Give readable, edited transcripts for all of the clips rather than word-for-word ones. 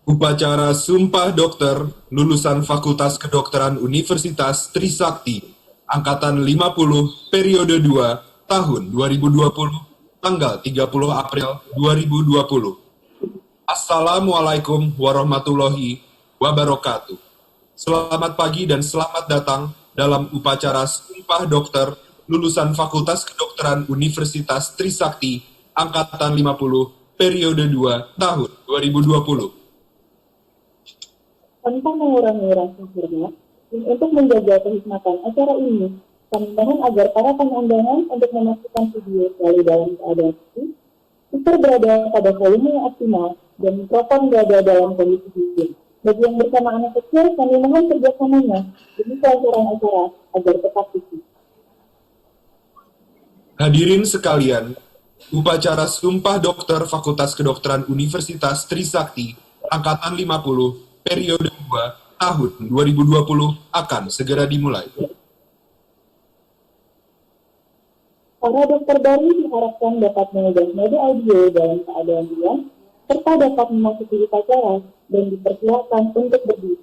Upacara Sumpah Dokter lulusan Fakultas Kedokteran Universitas Trisakti Angkatan 50 Periode 2 Tahun 2020 Tanggal 30 April 2020. Assalamualaikum warahmatullahi wabarakatuh. Selamat pagi dan selamat datang dalam upacara Sumpah Dokter lulusan Fakultas Kedokteran Universitas Trisakti Angkatan 50 Periode 2 Tahun 2020. Tanpa mengurangi rasa hormat dan untuk menjaga kehikmatan acara ini, kami mohon agar para pengundangan untuk memastikan video selalu dalam keadaan aktif, speaker berada pada volume yang optimal, dan mikrofon berada dalam kondisi dingin. Bagi yang bersama anak kecil, kami mohon kerjasamanya demi kelancaran acara agar tetap khusus. Hadirin sekalian, upacara Sumpah Dokter Fakultas Kedokteran Universitas Trisakti Angkatan 50 Periode 2 Tahun 2020 akan segera dimulai. Para dokter baru diharapkan dapat mengubah mode audio dalam keadaan diam, serta dapat memasuki upacara dan dipersilakan untuk berdiri.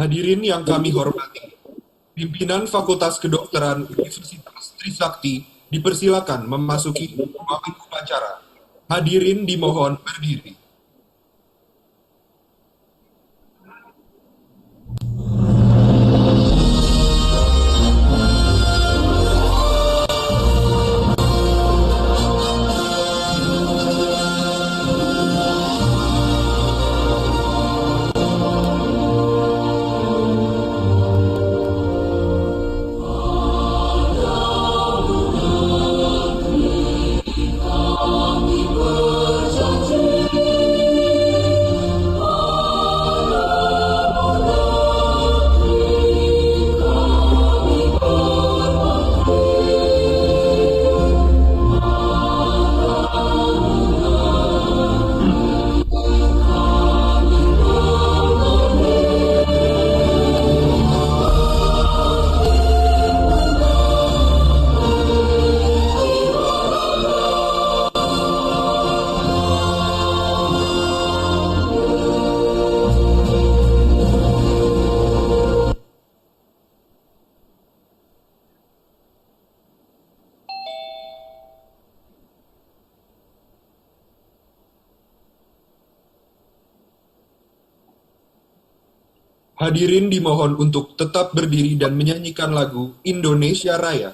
Hadirin yang kami hormati, pimpinan Fakultas Kedokteran Universitas Trisakti dipersilakan memasuki ruangan upacara. Hadirin dimohon berdiri. Hadirin dimohon untuk tetap berdiri dan menyanyikan lagu Indonesia Raya.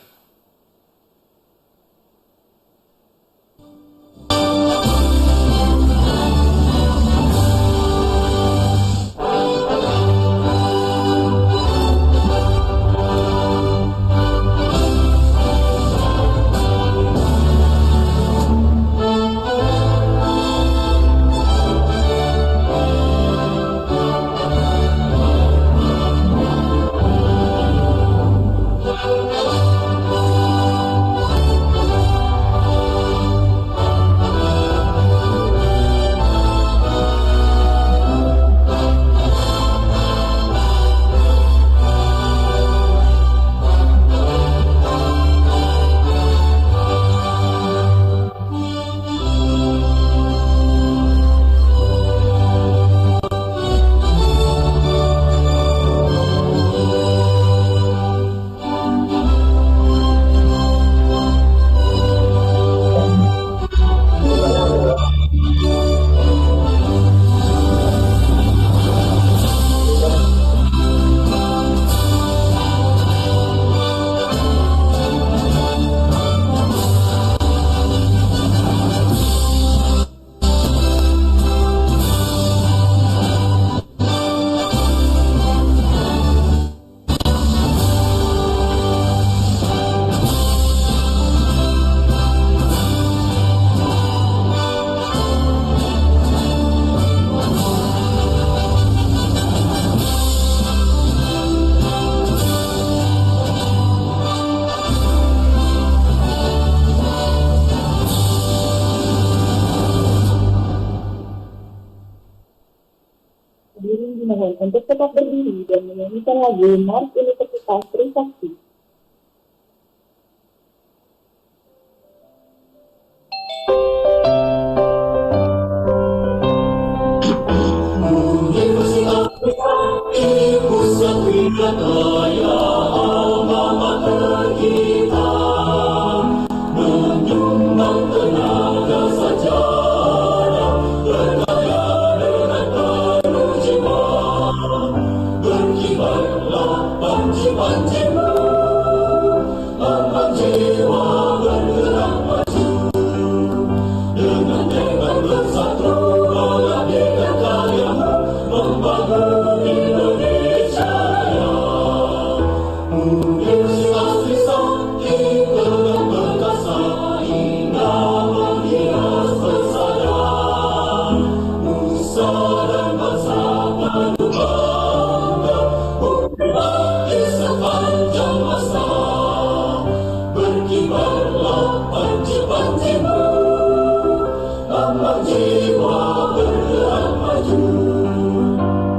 untuk tetap berdiri dan menyanyikan lagu Mars Universitas Trisakti. Universitas Trisakti, pusat wilayah alma mater kita, menyumbang tenaga sajarah, berdaya dengan penuh jiwa, berkibarlah panji-panjimu, lambang jiwa bergerak maju, dengan tekad bersatu mengabdikan karyamu, membangun Indonesia Raya. Universitas Trisakti pegang perkasa hingga menghias pesada, nusa dan bangsa penuh bangga, berbakti sepanjang masa, berkibarlah panji-panjimu, lambang jiwa bergerak maju,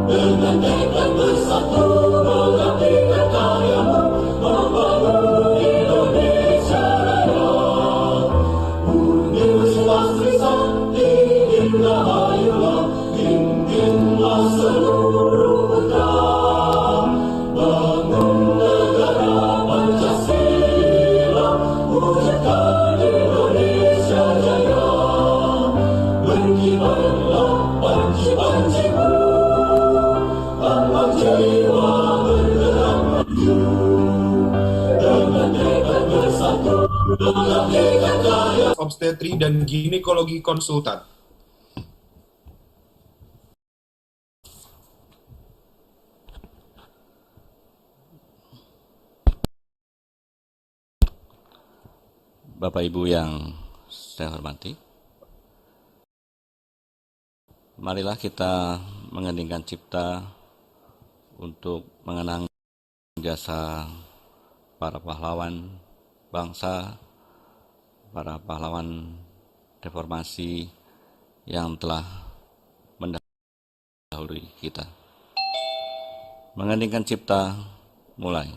dengan tekad bersatu mengabdikan karyamu, membangun Indonesia Raya. Universitas Trisakti, dirgahayulah, pimpinlah seluruh putra, bangun negara Pancasila, wujudkan Indonesia Jaya, berkibarlah panji-panjimu, lambang jiwa bergerak maju, dengan tekad bersatu mengabdikan karya. Obstetri dan Ginekologi Konsultan. Bapak Ibu yang saya hormati, marilah kita mengeningkan cipta untuk mengenang jasa para pahlawan bangsa, para pahlawan reformasi yang telah mendahului kita. Mengeningkan cipta mulai.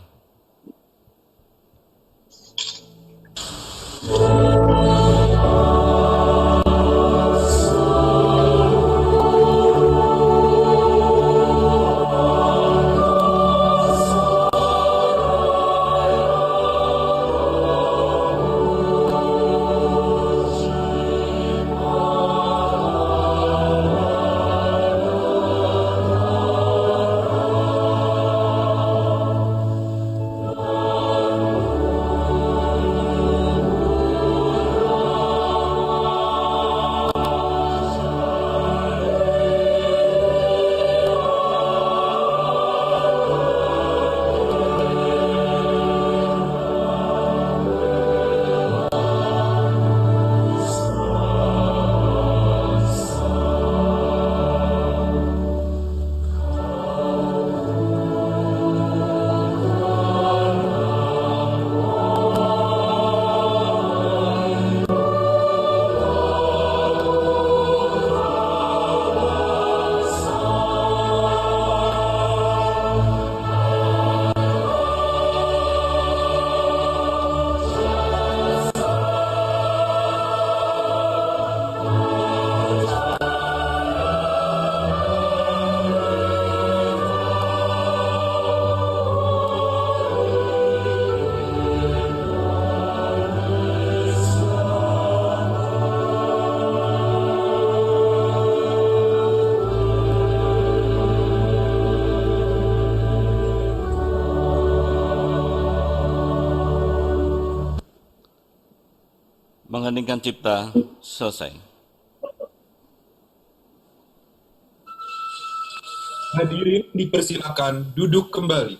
Mengeningkan cipta selesai. Hadirin dipersilakan duduk kembali.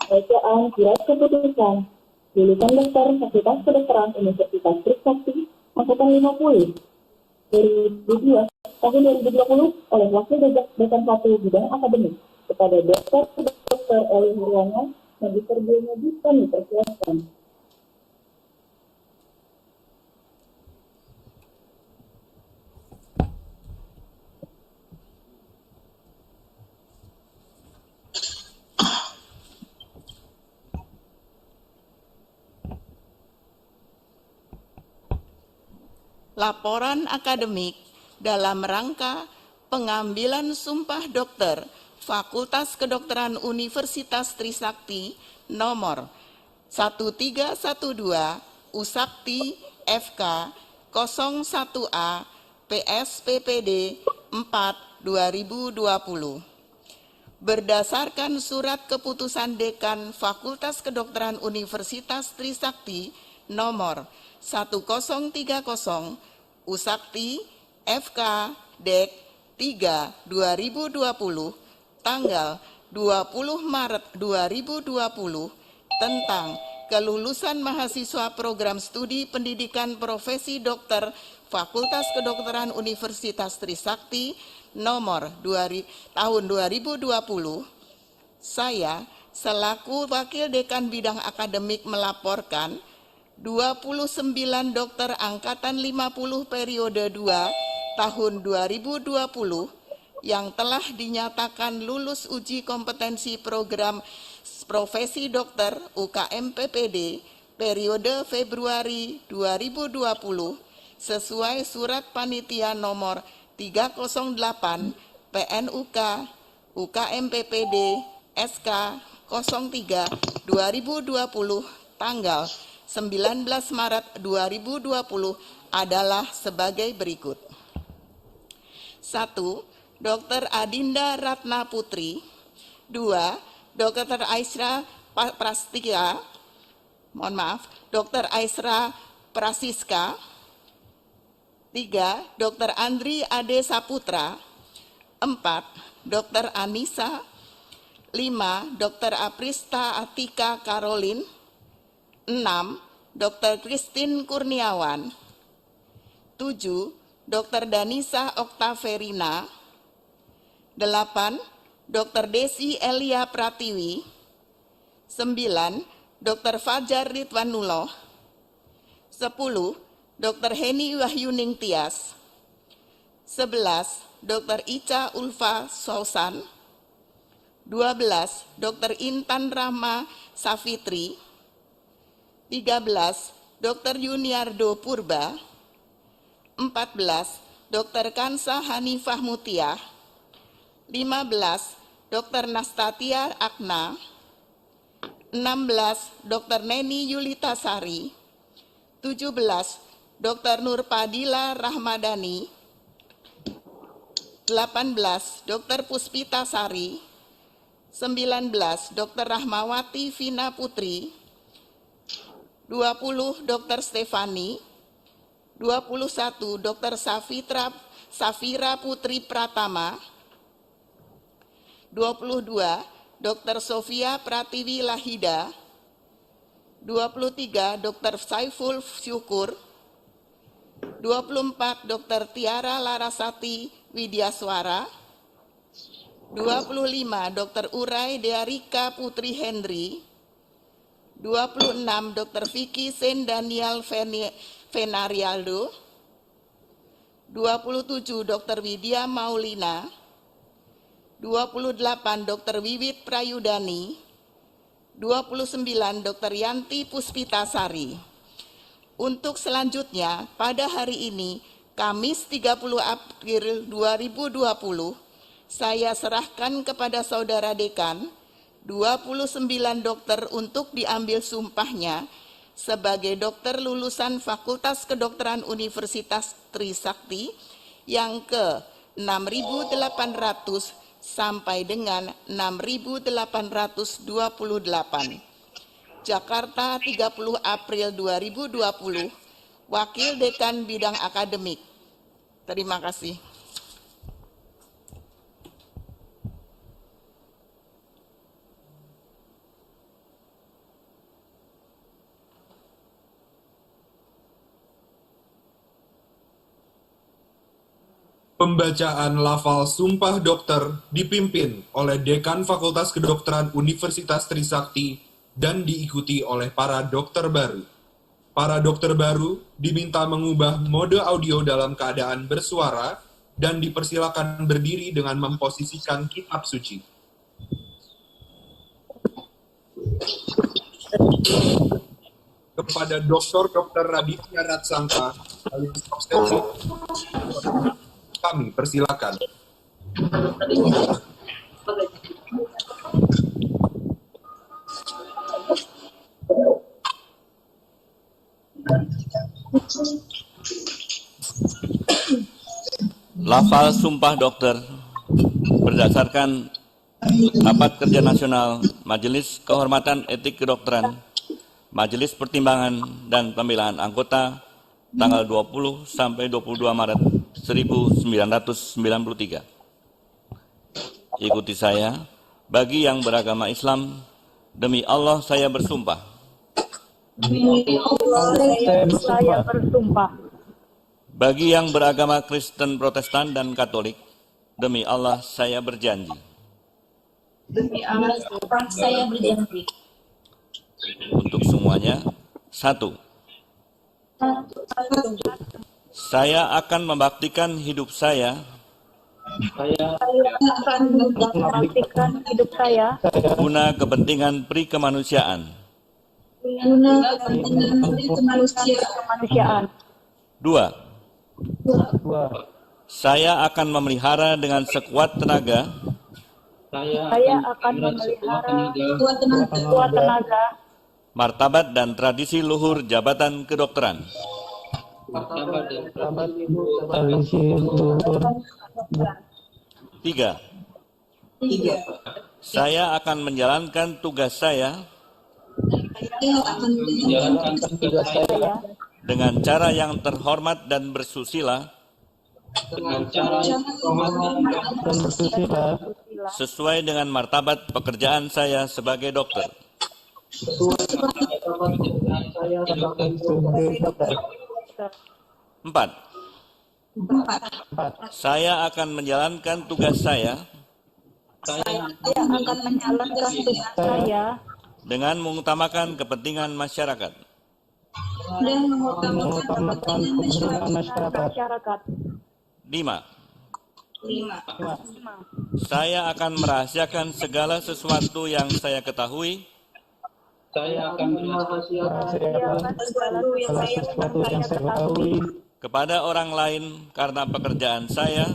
Bacaan surat keputusan lulusan daftar Fakultas Kedokteran Universitas Trisakti Angkatan 50 2002 tahun 2020 oleh Wakil Dekan 1 Bidang Akademik kepada Dr. Dr. Eli Haryono, Magister Biomedis, kami persilakan. Laporan akademik dalam rangka pengambilan sumpah dokter Fakultas Kedokteran Universitas Trisakti nomor 1312 Usakti FK 01A PSPPD 4 2020. Berdasarkan surat keputusan Dekan Fakultas Kedokteran Universitas Trisakti nomor 1030 Usakti FK Dek 3 2020 tanggal 20 Maret 2020 tentang kelulusan mahasiswa program studi pendidikan profesi dokter Fakultas Kedokteran Universitas Trisakti nomor tahun 2020, saya selaku Wakil Dekan Bidang Akademik melaporkan 29 dokter angkatan 50 periode 2 tahun 2020 yang telah dinyatakan lulus uji kompetensi program profesi dokter UKM PPD periode Februari 2020 sesuai surat panitia nomor 308 PNUK UKM PPD SK 03 2020 tanggal 19 Maret 2020 adalah sebagai berikut. 1. Dr. Adinda Ratna Putri. 2. Dr. Aisra Prastika. Dr. Aisra Prasiska. 3. Dr. Andri Ade Saputra. 4. Dr. Anissa. 5. Dr. Aprista Atika Karolin. 6. Dr. Christine Kurniawan. 7. Dr. Danisa Oktaverina. 8. Dr. Desi Elia Pratiwi. 9. Dr. Fajar Ridwanuloh. 10. Dr. Heni Wahyuning Tias. 11. Dr. Ica Ulfa Sausan. 12. Dr. Intan Rahma Safitri. 13. Dr. Yuniardo Purba. 14. Dr. Kansa Hanifah Mutiah. 15. Dr. Nastatia Akna. 16. Dr. Neni Yulita Sari. 17. Dr. Nurpadila Rahmadani. 18. Dr. Puspita Sari. 19. Dr. Rahmawati Vina Putri. 20. Dr. Stefani. 21. Dr. Safira Putri Pratama. 22. Dr. Sofia Pratiwi Lahida. 23. Dr. Saiful Syukur. 24. Dr. Tiara Larasati Widyaswara. 25. Dr. Urai Dearika Putri Henry. 26. Dr. Vicky Sen Daniel Venarialdo. 27. Dr. Widya Maulina. 28. Dr. Wiwit Prayudani. 29. Dr. Yanti Puspitasari. Untuk selanjutnya, pada hari ini, Kamis 30 April 2020, saya serahkan kepada Saudara Dekan 29 dokter untuk diambil sumpahnya sebagai dokter lulusan Fakultas Kedokteran Universitas Trisakti yang ke 6.800 sampai dengan 6.828. Jakarta 30 April 2020, Wakil Dekan Bidang Akademik. Terima kasih. Pembacaan lafal Sumpah Dokter dipimpin oleh Dekan Fakultas Kedokteran Universitas Trisakti dan diikuti oleh para dokter baru. Para dokter baru diminta mengubah mode audio dalam keadaan bersuara dan dipersilakan berdiri dengan memposisikan kitab suci. Kepada Dr. Raditya Ratsangka, alias obstetrik, kami persilakan. Lafal Sumpah Dokter berdasarkan Rapat Kerja Nasional Majelis Kehormatan Etik Kedokteran, Majelis Pertimbangan dan Pembelaan Anggota tanggal 20 sampai 22 Maret 1993. Ikuti saya. Bagi yang beragama Islam, demi Allah saya bersumpah. Demi Allah saya bersumpah. Bagi yang beragama Kristen, Protestan, dan Katolik, demi Allah saya berjanji. Demi Allah saya berjanji. Untuk semuanya, 1. Saya akan membaktikan hidup saya akan membaktikan hidup saya guna kepentingan prikemanusiaan. guna kepentingan kemanusiaan. 2. Saya akan memelihara dengan sekuat tenaga Saya akan memelihara sekuat tenaga martabat dan tradisi luhur jabatan kedokteran. 3. Saya akan menjalankan tugas saya dengan cara yang terhormat dan bersusila sesuai dengan martabat pekerjaan saya sebagai dokter. 4. Saya akan menjalankan tugas saya dengan mengutamakan kepentingan masyarakat. dan mengutamakan kepentingan masyarakat. 5. Saya akan merahasiakan segala sesuatu yang saya ketahui kepada orang lain karena pekerjaan saya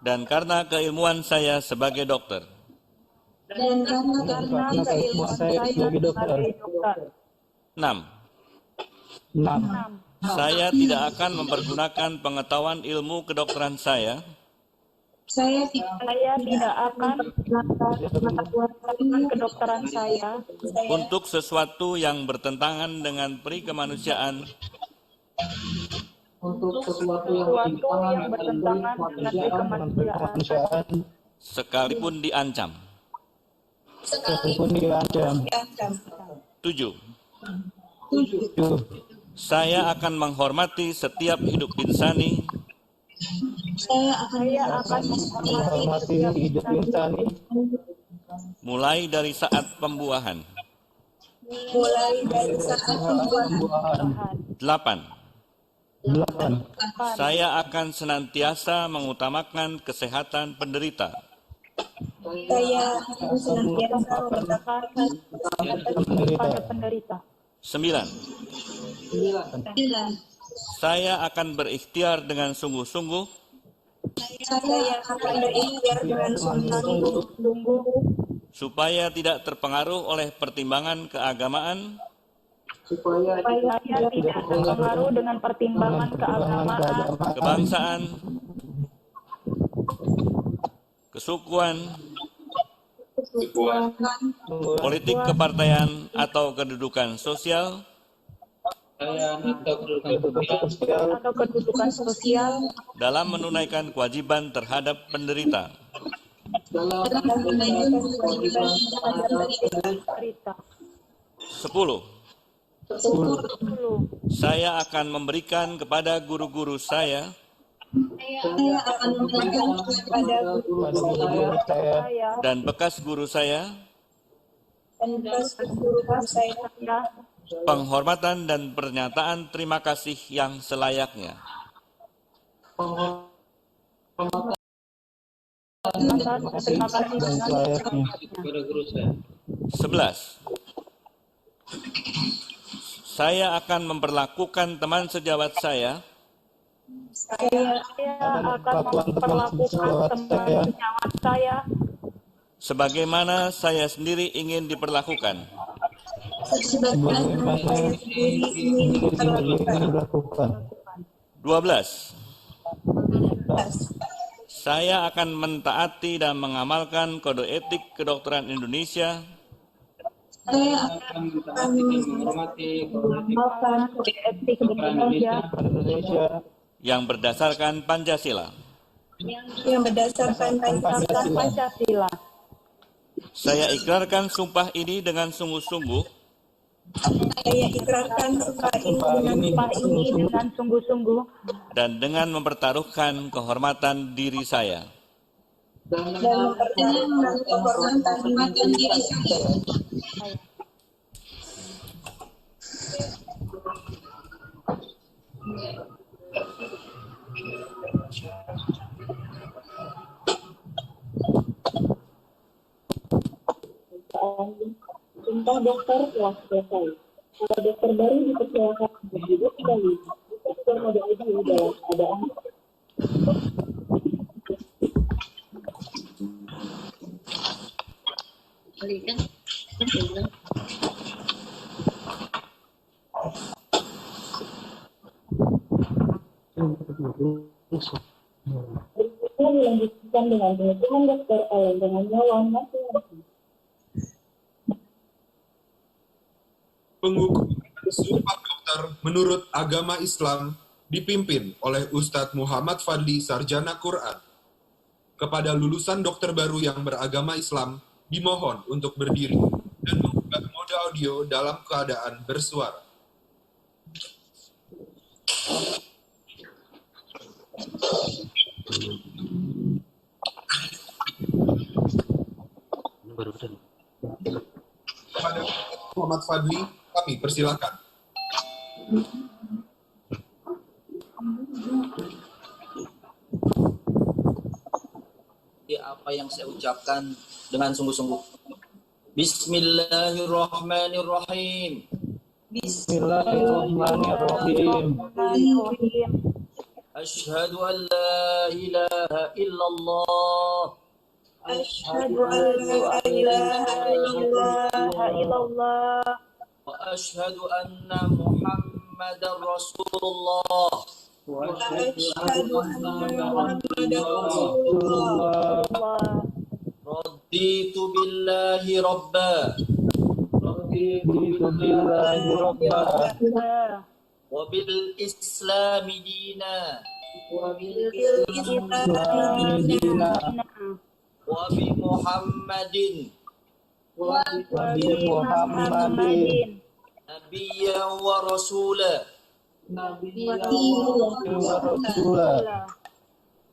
dan karena keilmuan saya sebagai dokter. 6. Saya tidak akan mempergunakan pengetahuan ilmu kedokteran saya Saya tidak akan melakukan kedokteran saya untuk sesuatu yang bertentangan dengan prikemanusiaan sekalipun diancam. 7. Saya akan menghormati setiap hidup insani mulai dari saat pembuahan. 8. Saya akan senantiasa mengutamakan kesehatan penderita. 9. Saya akan berikhtiar dengan sungguh-sungguh supaya tidak terpengaruh oleh pertimbangan keagamaan kebangsaan, kesukuan, politik kepartaian atau kedudukan sosial dalam menunaikan kewajiban terhadap penderita. 10. 10. Saya akan memberikan kepada guru-guru saya Saya akan memberikan kepada guru saya dan bekas guru saya dan bekas guru saya penghormatan dan pernyataan terima kasih yang selayaknya. Terima kasih. 11. Saya akan memperlakukan teman sejawat saya Saya akan memperlakukan teman sejawat saya sebagaimana saya sendiri ingin diperlakukan. sebagaimana saya sendiri ingin diperlakukan. 12. Saya akan mentaati dan mengamalkan kode etik kedokteran Indonesia Saya akan mengamalkan kode etik Indonesia yang berdasarkan Pancasila. yang berdasarkan Pancasila. Saya ikrarkan sumpah ini dengan sungguh-sungguh Saya ikrarkan sumpah ini dengan sungguh-sungguh dan dengan mempertaruhkan kehormatan diri saya. dan mempertaruhkan kehormatan diri saya. Sumpah dokter telah selesai. Para dokter baru dipersilakan untuk duduk kembali. Kita sudah mode audio dalam keadaan berikutnya dilanjutkan dengan pengukuhan dokter oleh dengan nyawa masing-masing. Pengukuhan Sumpah Dokter menurut agama Islam dipimpin oleh Ustadz Muhammad Fadli Sarjana Quran. Kepada lulusan dokter baru yang beragama Islam, dimohon untuk berdiri dan membuka mode audio dalam keadaan bersuara. Kepada Muhammad Fadli, kami persilakan. Apa yang saya ucapkan dengan sungguh-sungguh. Bismillahirrahmanirrahim. Bismillahirrahmanirrahim. Asyhadu an la ilaha illallah. Asyhadu an la ilaha illallah Wa asyhadu anna Muhammadar Rasulullah. wa asyhadu anna Muhammadar Rasulullah. Raditu billahi rabba wa bil islami dina wa bi Muhammadin nabiyyan wa rasula.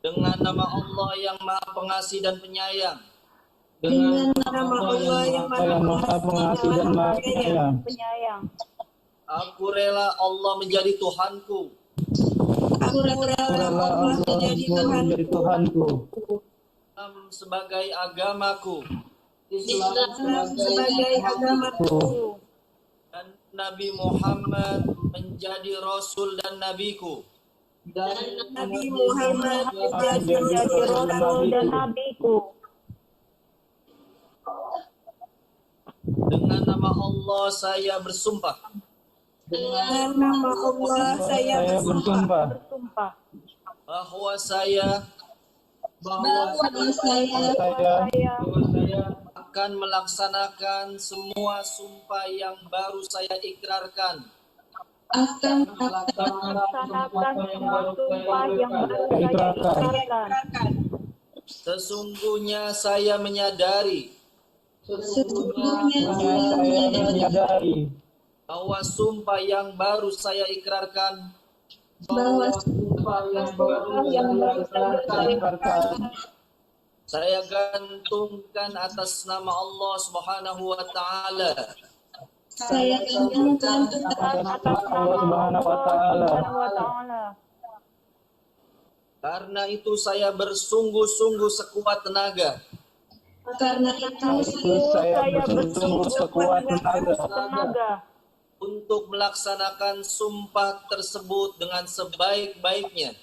Dengan nama Allah yang Maha Pengasih dan Penyayang. Dengan nama Allah yang Maha Pengasih dan Maha Penyayang. Aku rela Allah menjadi Tuhanku. Aku rela Allah menjadi Tuhanku. Islam sebagai agamaku. Islam sebagai agamaku. Dan Nabi Muhammad menjadi Rasul dan Nabiku. Nabi Muhammad menjadi Rasul dan Nabiku. Dengan nama Allah saya bersumpah. Dengan nama Allah saya bersumpah Bahwa saya akan melaksanakan semua sumpah yang baru saya ikrarkan. akan Melaksanakan semua sumpah yang baru saya ikrarkan. Sesungguhnya saya menyadari sesungguhnya saya menyadari bahwa sumpah yang baru saya ikrarkan bahwa sumpah yang baru saya ikrarkan saya gantungkan atas nama Allah Subhanahu wa taala. saya gantungkan atas nama Allah Subhanahu wa Ta'ala. Karena itu saya bersungguh-sungguh sekuat tenaga karena itu Saya bersungguh sekuat tenaga untuk melaksanakan sumpah tersebut dengan sebaik-baiknya.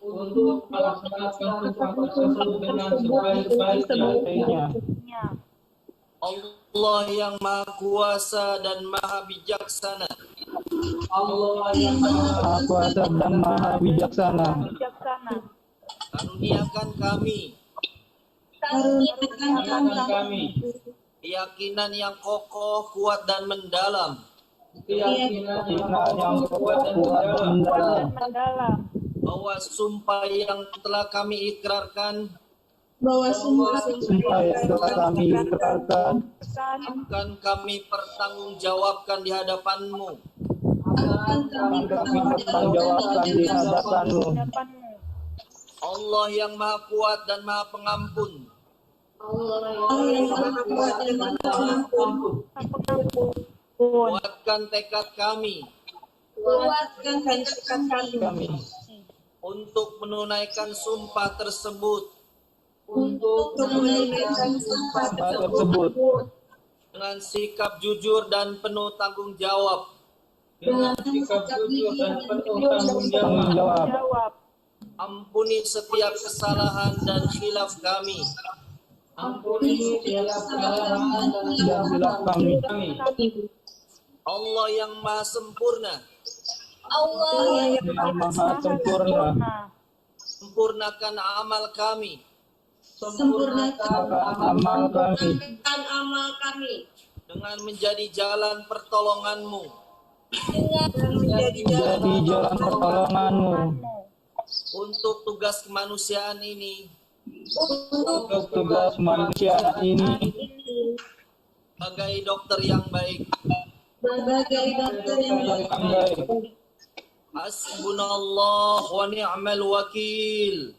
untuk melaksanakan sumpah tersebut dengan sebaik-baiknya. Allah yang Maha Kuasa dan Maha Bijaksana Allah yang Maha Kuasa dan Maha Bijaksana, karuniakan kami karuniakan kami keyakinan yang kokoh, kuat dan mendalam keyakinan yang kuat dan mendalam bahwa sumpah yang telah kami ikrarkan bahwa sumpah yang telah kami ikrarkan akan kami pertanggungjawabkan di hadapanmu. akan kami bertanggungjawabkan di hadapanmu. Allah yang Maha Kuat dan Maha Pengampun, Allah yang Maha Kuasa dan Maha Pengampun, kuatkan tekad kami kuatkan tekad kami untuk menunaikan sumpah tersebut untuk menunaikan sumpah Tersebut dengan sikap jujur dan penuh tanggung jawab. dengan sikap jujur dan penuh tanggung jawab. Ampuni setiap kesalahan dan khilaf kami. Ampuni setiap kesalahan dan silap kami. Allah yang Maha Sempurna, Allah yang Yang Maha Sempurna, sempurnakan amal kami sempurnakan amal kami amal kami dengan menjadi jalan pertolonganmu dengan menjadi jadi jalan pertolonganmu untuk tugas kemanusiaan ini untuk tugas manusia ini sebagai dokter yang baik. sebagai dokter yang baik. Hasbunallah wa ni'mal wakil.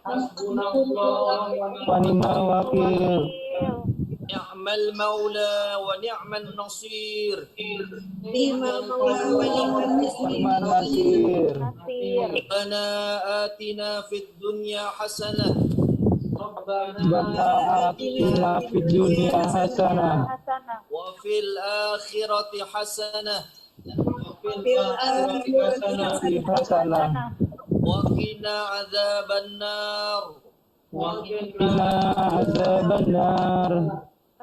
Hasbunallah wa ni'mal wakil. Ni'mal maula wa ni'mal nasir. ni'mal maula wa ni'mal Ni'mal nasir. Rabbana atina fid dunya hasanah Rabbana atina fid dunya hasanah wa fil akhirati hasanah hasanah wa qina adzaban nar. qina adzabannar.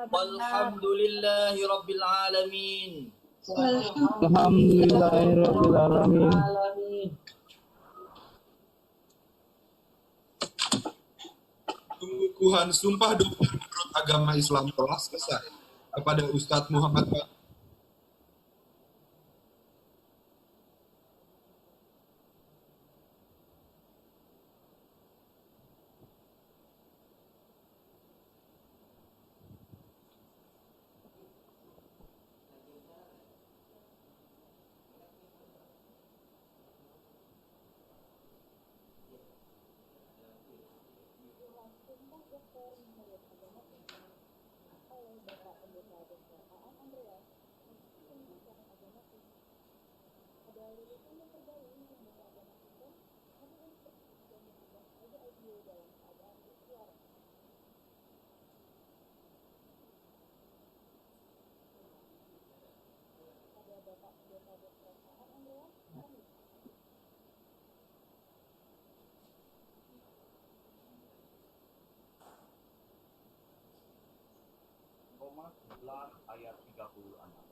Walhamdulillahi rabbil alamin. Alhamdulillahirabbil alamin. Pengukuhan Sumpah Dokter menurut Agama Islam telah selesai. Kepada Ustadz Muhammad ayat 36.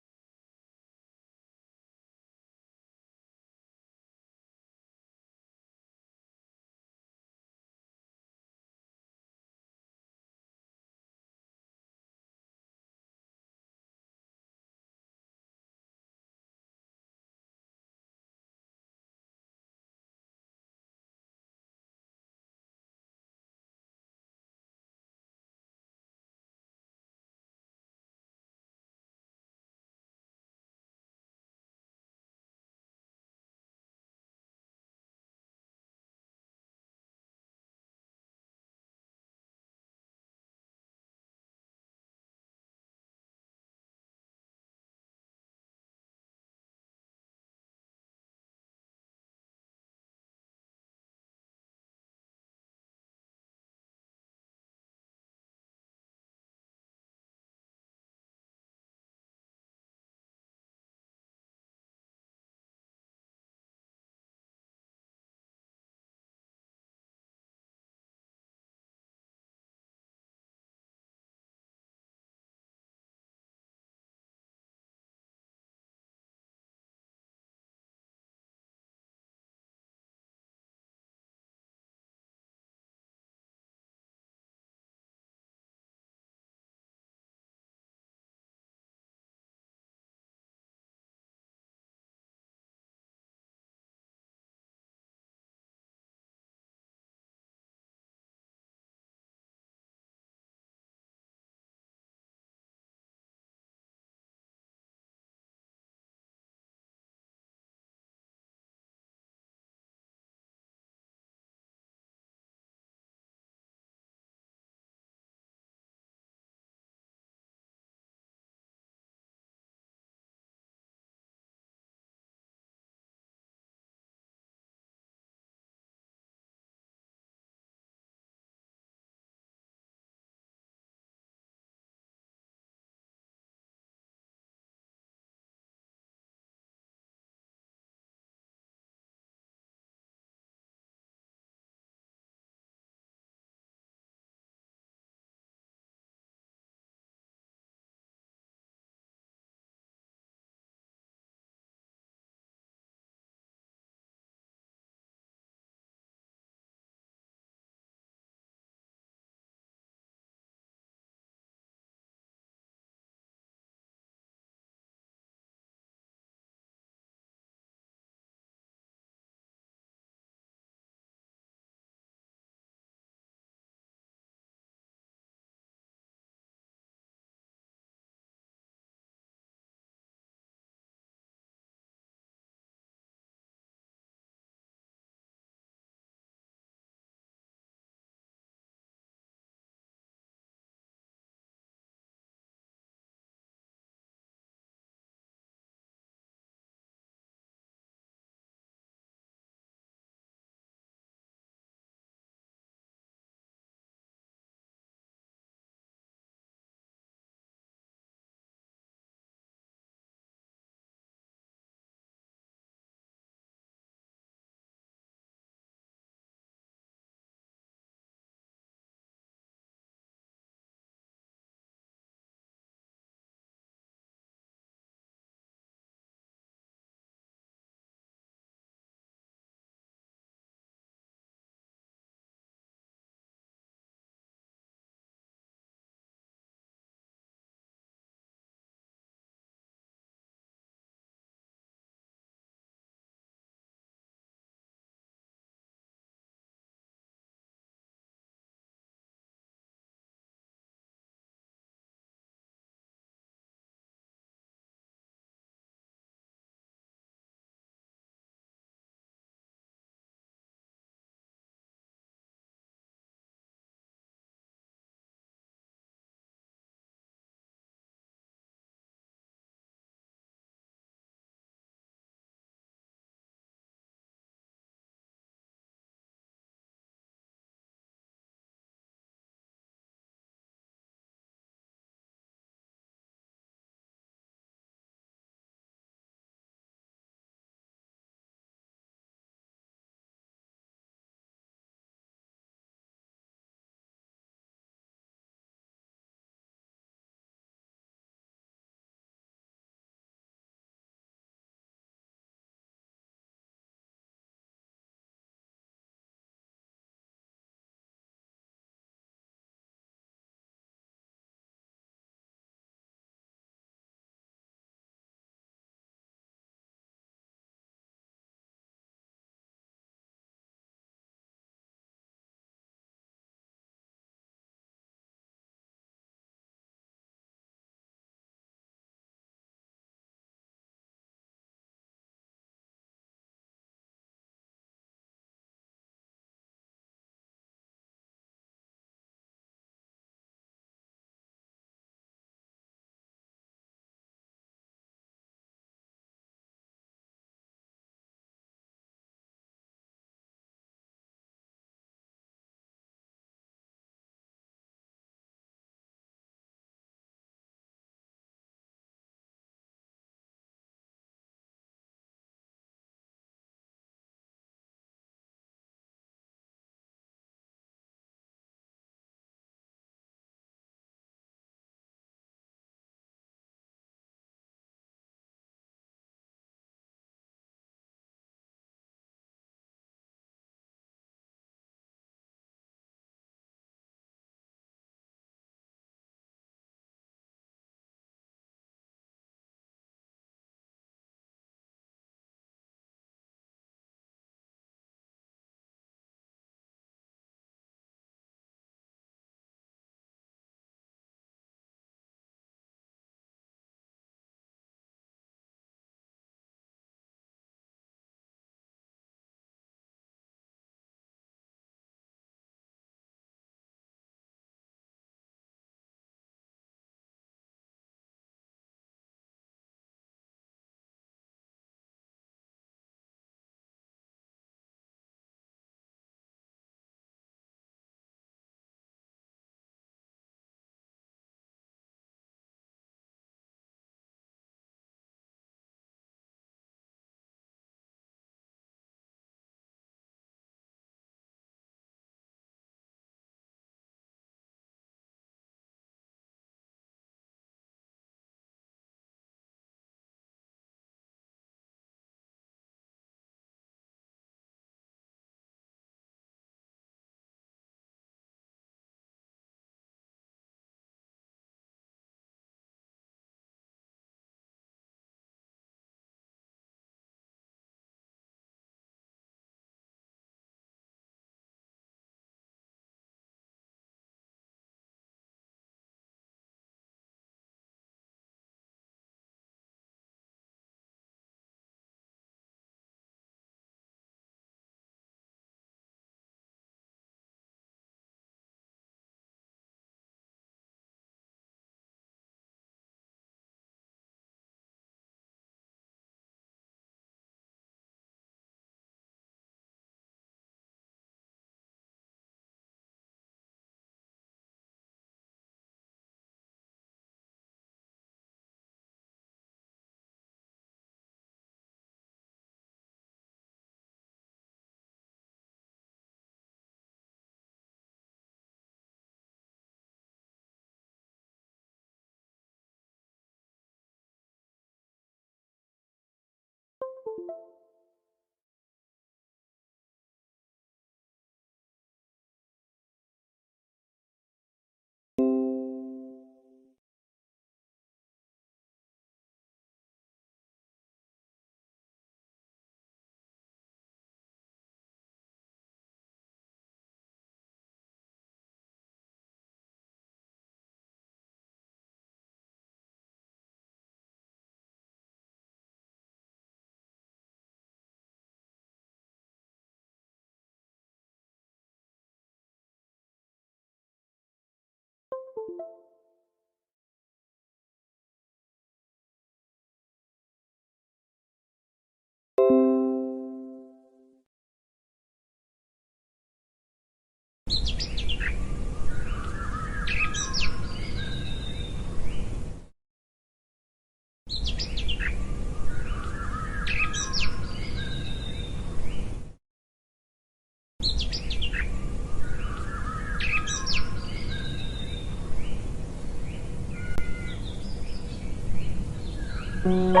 Ilmu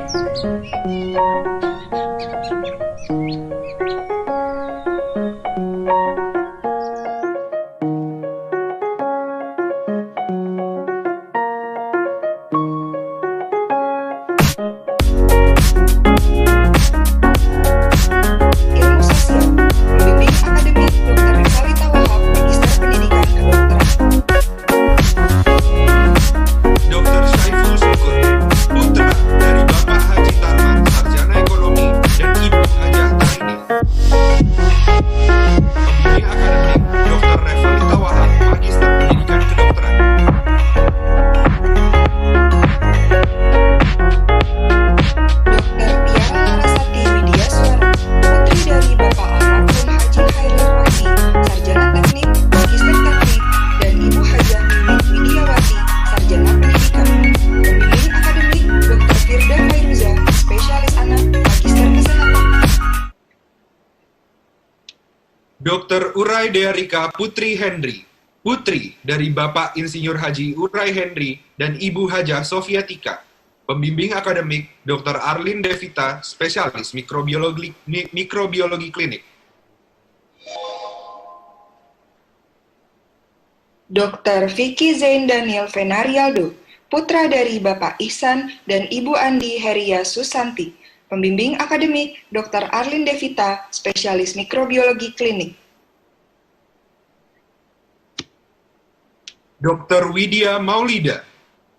Sosial, pembimbing akademik Dr. Revalita Wahab, Magister Pendidikan Kedokteran. Dr. Syaiful Syukur, putra dari Bapak Haji Tarman, Sarjana Ekonomi, dan Ibu Hajah Tarini. Pembimbing akademik Dr. Revalita Wahab, Magister Pendidikan Kedokteran. Dr. Tiara Larasati Widya Suara, putri dari Bapak Almarhum Haji Khairul Wahdi, Sarjana Teknik, Magister Teknik, dan Ibu Hajah Mimin Widiawati, Sarjana Pendidikan. Pembimbing akademik Dr. Firda Fairuza, Spesialis Anak, Magister Kesehatan. Dr. Urai Dearika Putri Henry, putri dari Bapak Insinyur Haji Urai Henry dan Ibu Hajah Sofia Tika. Pembimbing akademik Dr. Arlin Devita, spesialis mikrobiologi klinik. Dr. Vicky Zain Daniel Venarialdo, putra dari Bapak Ihsan dan Ibu Andi Heria Susanti. Pembimbing akademik Dr. Arlin Devita, spesialis mikrobiologi klinik. Dr. Widya Maulida,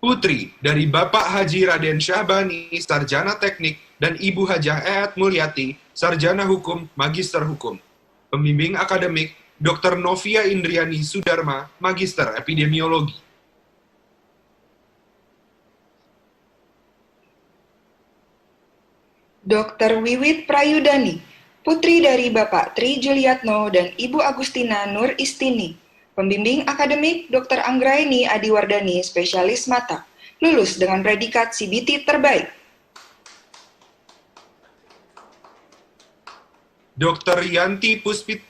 putri dari Bapak Haji Raden Syahbani, Sarjana Teknik, dan Ibu Hajah Eat Mulyati, Sarjana Hukum, Magister Hukum. Pembimbing akademik Dr. Novia Indriani Sudarma, Magister Epidemiologi. Dr. Wiwit Prayudani, putri dari Bapak Tri Juliatno dan Ibu Agustina Nur Istini. Pembimbing akademik Dr. Anggraini Adiwardani, spesialis mata, lulus dengan predikat CBT terbaik. Dr. Yanti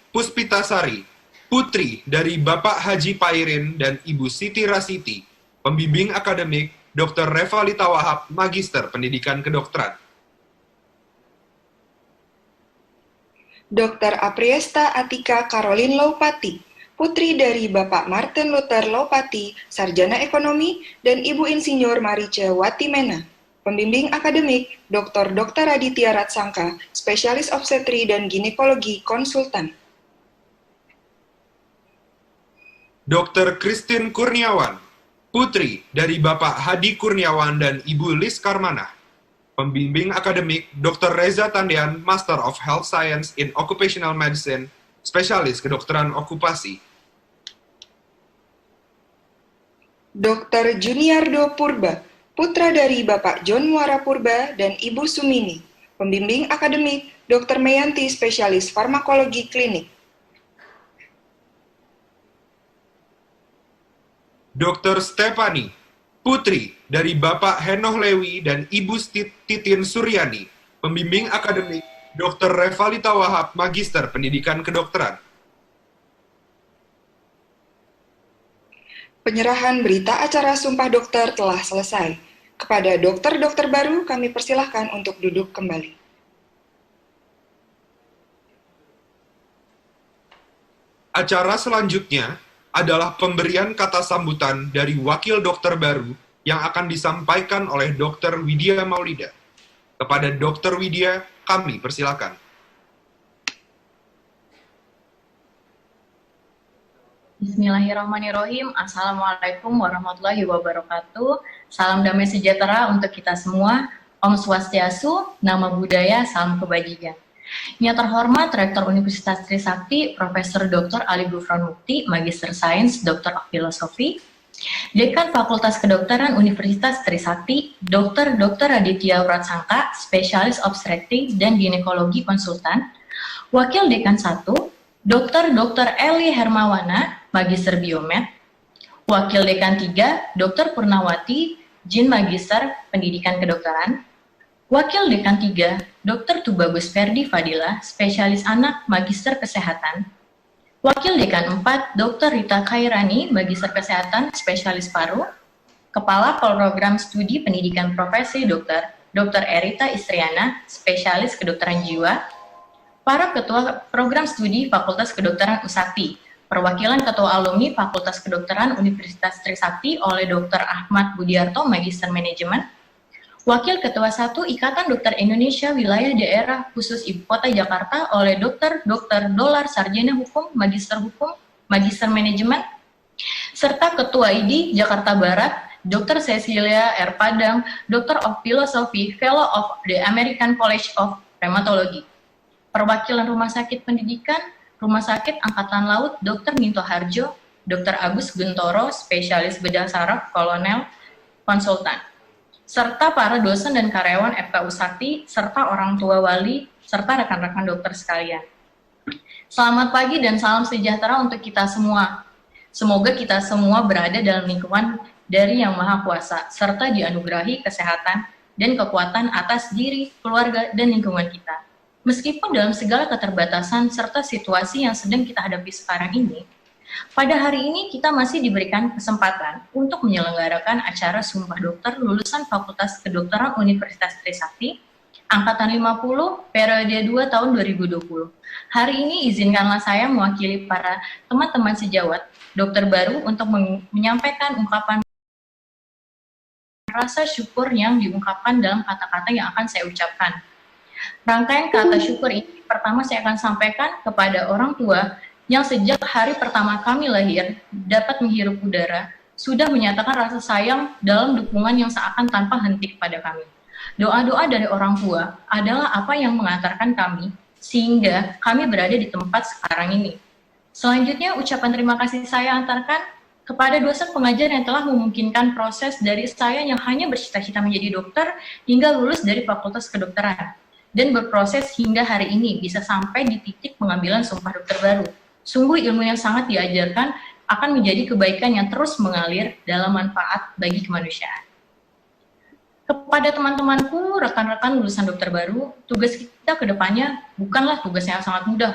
Puspitasari, putri dari Bapak Haji Pairin dan Ibu Siti Rasiti. Pembimbing akademik Dr. Revalita Wahab, Magister Pendidikan Kedokteran. Dr. Apriesta Atika Caroline Laupati, putri dari Bapak Martin Luther Laupati, Sarjana Ekonomi, dan Ibu Insinyur Marice Watimena. Pembimbing akademik Dr. Raditya Ratsangka, spesialis obstetri dan ginekologi konsultan. Dr. Christine Kurniawan, putri dari Bapak Hadi Kurniawan dan Ibu Lis Karmanah. Pembimbing akademik Dr. Reza Tandean, Master of Health Science in Occupational Medicine, spesialis kedokteran okupasi. Dr. Juniardo Purba, putra dari Bapak John Muara Purba dan Ibu Sumini. Pembimbing akademik Dr. Meyanti, spesialis farmakologi klinik. Dr. Stefani, putri dari Bapak Henoh Lewi dan Ibu Titin Suryani. Pembimbing akademik Dr. Revalita Wahab, Magister Pendidikan Kedokteran. Penyerahan berita acara Sumpah Dokter telah selesai. Kepada dokter-dokter baru, kami persilahkan untuk duduk kembali. Acara selanjutnya adalah pemberian kata sambutan dari wakil dokter baru yang akan disampaikan oleh Dr. Widya Maulida. Kepada Dr. Widya, kami persilakan. Bismillahirrahmanirrahim. Assalamualaikum warahmatullahi wabarakatuh. Salam damai sejahtera untuk kita semua. Om Swastiastu, Nama Budaya, Salam Kebajikan. Yang terhormat Rektor Universitas Trisakti, Profesor Dr. Ali Gufron Mukti, Magister Sains, Dr. of Philosophy, Dekan Fakultas Kedokteran Universitas Trisakti, Dr. Raditya Ratsangka, Spesialis Obstetrik dan Ginekologi Konsultan, Wakil Dekan 1, Dr. Eli Hermawana, Magister Biomed, Wakil Dekan 3, Dr. Purnawati, Jin Magister Pendidikan Kedokteran, Wakil Dekan 3, Dr. Tubagus Ferdi Fadila, Spesialis Anak, Magister Kesehatan. Wakil Dekan 4, Dr. Rita Khairani, Magister Kesehatan, Spesialis Paru. Kepala Program Studi Pendidikan Profesi Dokter, Dr. Erita Istriana, Spesialis Kedokteran Jiwa, para Ketua Program Studi Fakultas Kedokteran Usakti, perwakilan Ketua Alumni Fakultas Kedokteran Universitas Trisakti oleh Dr. Ahmad Budiarto, Magister Manajemen, Wakil Ketua 1 Ikatan Dokter Indonesia Wilayah Daerah Khusus Ibu Kota Jakarta oleh Dr. Dolar Sarjana Hukum, Magister Manajemen, serta Ketua ID Jakarta Barat, Dr. Cecilia R. Padang, Doctor of Philosophy, Fellow of the American College of Rheumatology. Perwakilan Rumah Sakit Pendidikan, Rumah Sakit Angkatan Laut, Dr. Minto Harjo, Dr. Agus Guntoro, Spesialis Bedah Saraf, Kolonel, Konsultan, serta para dosen dan karyawan FK Usakti, serta orang tua wali, serta rekan-rekan dokter sekalian. Selamat pagi dan salam sejahtera untuk kita semua. Semoga kita semua berada dalam lingkungan dari Yang Maha Kuasa, serta dianugerahi kesehatan dan kekuatan atas diri, keluarga, dan lingkungan kita. Meskipun dalam segala keterbatasan serta situasi yang sedang kita hadapi sekarang ini, pada hari ini kita masih diberikan kesempatan untuk menyelenggarakan acara Sumpah Dokter lulusan Fakultas Kedokteran Universitas Trisakti, Angkatan 50, periode 2 tahun 2020. Hari ini izinkanlah saya mewakili para teman-teman sejawat dokter baru untuk menyampaikan ungkapan rasa syukur yang diungkapkan dalam kata-kata yang akan saya ucapkan. Rangkaian kata syukur ini pertama saya akan sampaikan kepada orang tua yang sejak hari pertama kami lahir dapat menghirup udara, sudah menyatakan rasa sayang dalam dukungan yang seakan tanpa henti kepada kami. Doa-doa dari orang tua adalah apa yang mengantarkan kami sehingga kami berada di tempat sekarang ini. Selanjutnya ucapan terima kasih saya antarkan kepada dosen pengajar yang telah memungkinkan proses dari saya yang hanya bercita-cita menjadi dokter hingga lulus dari Fakultas Kedokteran dan berproses hingga hari ini bisa sampai di titik pengambilan sumpah dokter baru. Sungguh ilmu yang sangat diajarkan akan menjadi kebaikan yang terus mengalir dalam manfaat bagi kemanusiaan. Kepada teman-temanku, rekan-rekan lulusan dokter baru, tugas kita ke depannya bukanlah tugas yang sangat mudah.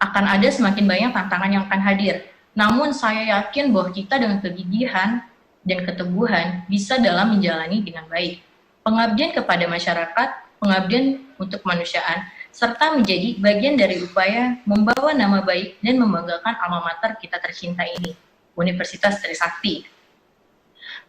Akan ada semakin banyak tantangan yang akan hadir. Namun saya yakin bahwa kita dengan kegigihan dan keteguhan bisa dalam menjalani dengan baik. Pengabdian kepada masyarakat, pengabdian untuk kemanusiaan, serta menjadi bagian dari upaya membawa nama baik dan membanggakan alma mater kita tercinta ini, Universitas Trisakti.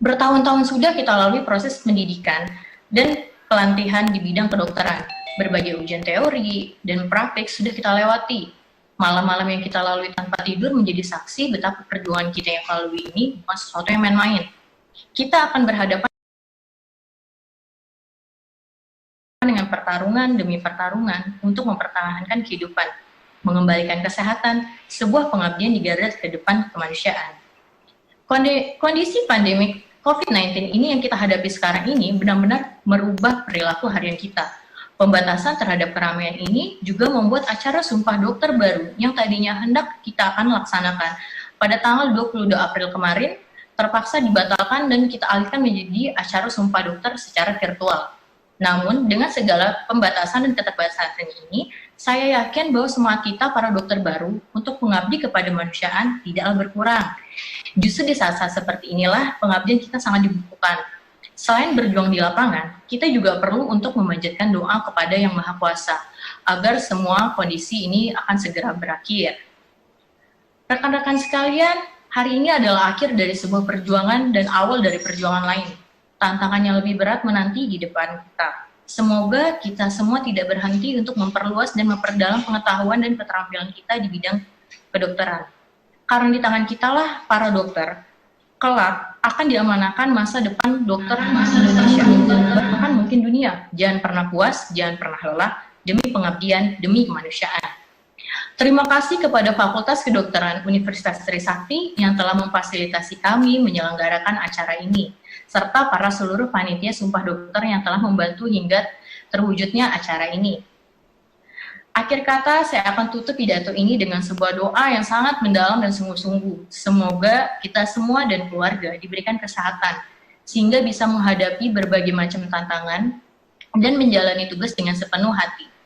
Bertahun-tahun sudah kita lalui proses pendidikan dan pelatihan di bidang kedokteran. Berbagai ujian teori dan praktik sudah kita lewati. Malam-malam yang kita lalui tanpa tidur menjadi saksi betapa perjuangan kita yang lalui ini bukan sesuatu yang main-main. Kita akan berhadapan dengan pertarungan demi pertarungan untuk mempertahankan kehidupan, mengembalikan kesehatan, sebuah pengabdian di garda terdepan kemanusiaan. Kondisi pandemik COVID-19 ini yang kita hadapi sekarang ini benar-benar merubah perilaku harian kita. Pembatasan terhadap keramaian ini juga membuat acara Sumpah Dokter baru yang tadinya hendak kita akan laksanakan pada tanggal 22 April kemarin terpaksa dibatalkan dan kita alihkan menjadi acara Sumpah Dokter secara virtual. Namun, dengan segala pembatasan dan keterbatasan ini, saya yakin bahwa semangat kita para dokter baru untuk mengabdi kepada kemanusiaan tidaklah berkurang. Justru di saat-saat seperti inilah pengabdian kita sangat dibutuhkan. Selain berjuang di lapangan, kita juga perlu untuk memanjatkan doa kepada Yang Maha Kuasa agar semua kondisi ini akan segera berakhir. Rekan-rekan sekalian, hari ini adalah akhir dari sebuah perjuangan dan awal dari perjuangan lain. Tantangan yang lebih berat menanti di depan kita. Semoga kita semua tidak berhenti untuk memperluas dan memperdalam pengetahuan dan keterampilan kita di bidang kedokteran. Karena di tangan kita lah para dokter, kelak akan diamanahkan masa depan dokter Indonesia, bahkan mungkin dunia. Jangan pernah puas, jangan pernah lelah, demi pengabdian, demi kemanusiaan. Terima kasih kepada Fakultas Kedokteran Universitas Trisakti yang telah memfasilitasi kami menyelenggarakan acara ini, serta para seluruh panitia Sumpah Dokter yang telah membantu hingga terwujudnya acara ini. Akhir kata, saya akan tutup pidato ini dengan sebuah doa yang sangat mendalam dan sungguh-sungguh. Semoga kita semua dan keluarga diberikan kesehatan, sehingga bisa menghadapi berbagai macam tantangan dan menjalani tugas dengan sepenuh hati.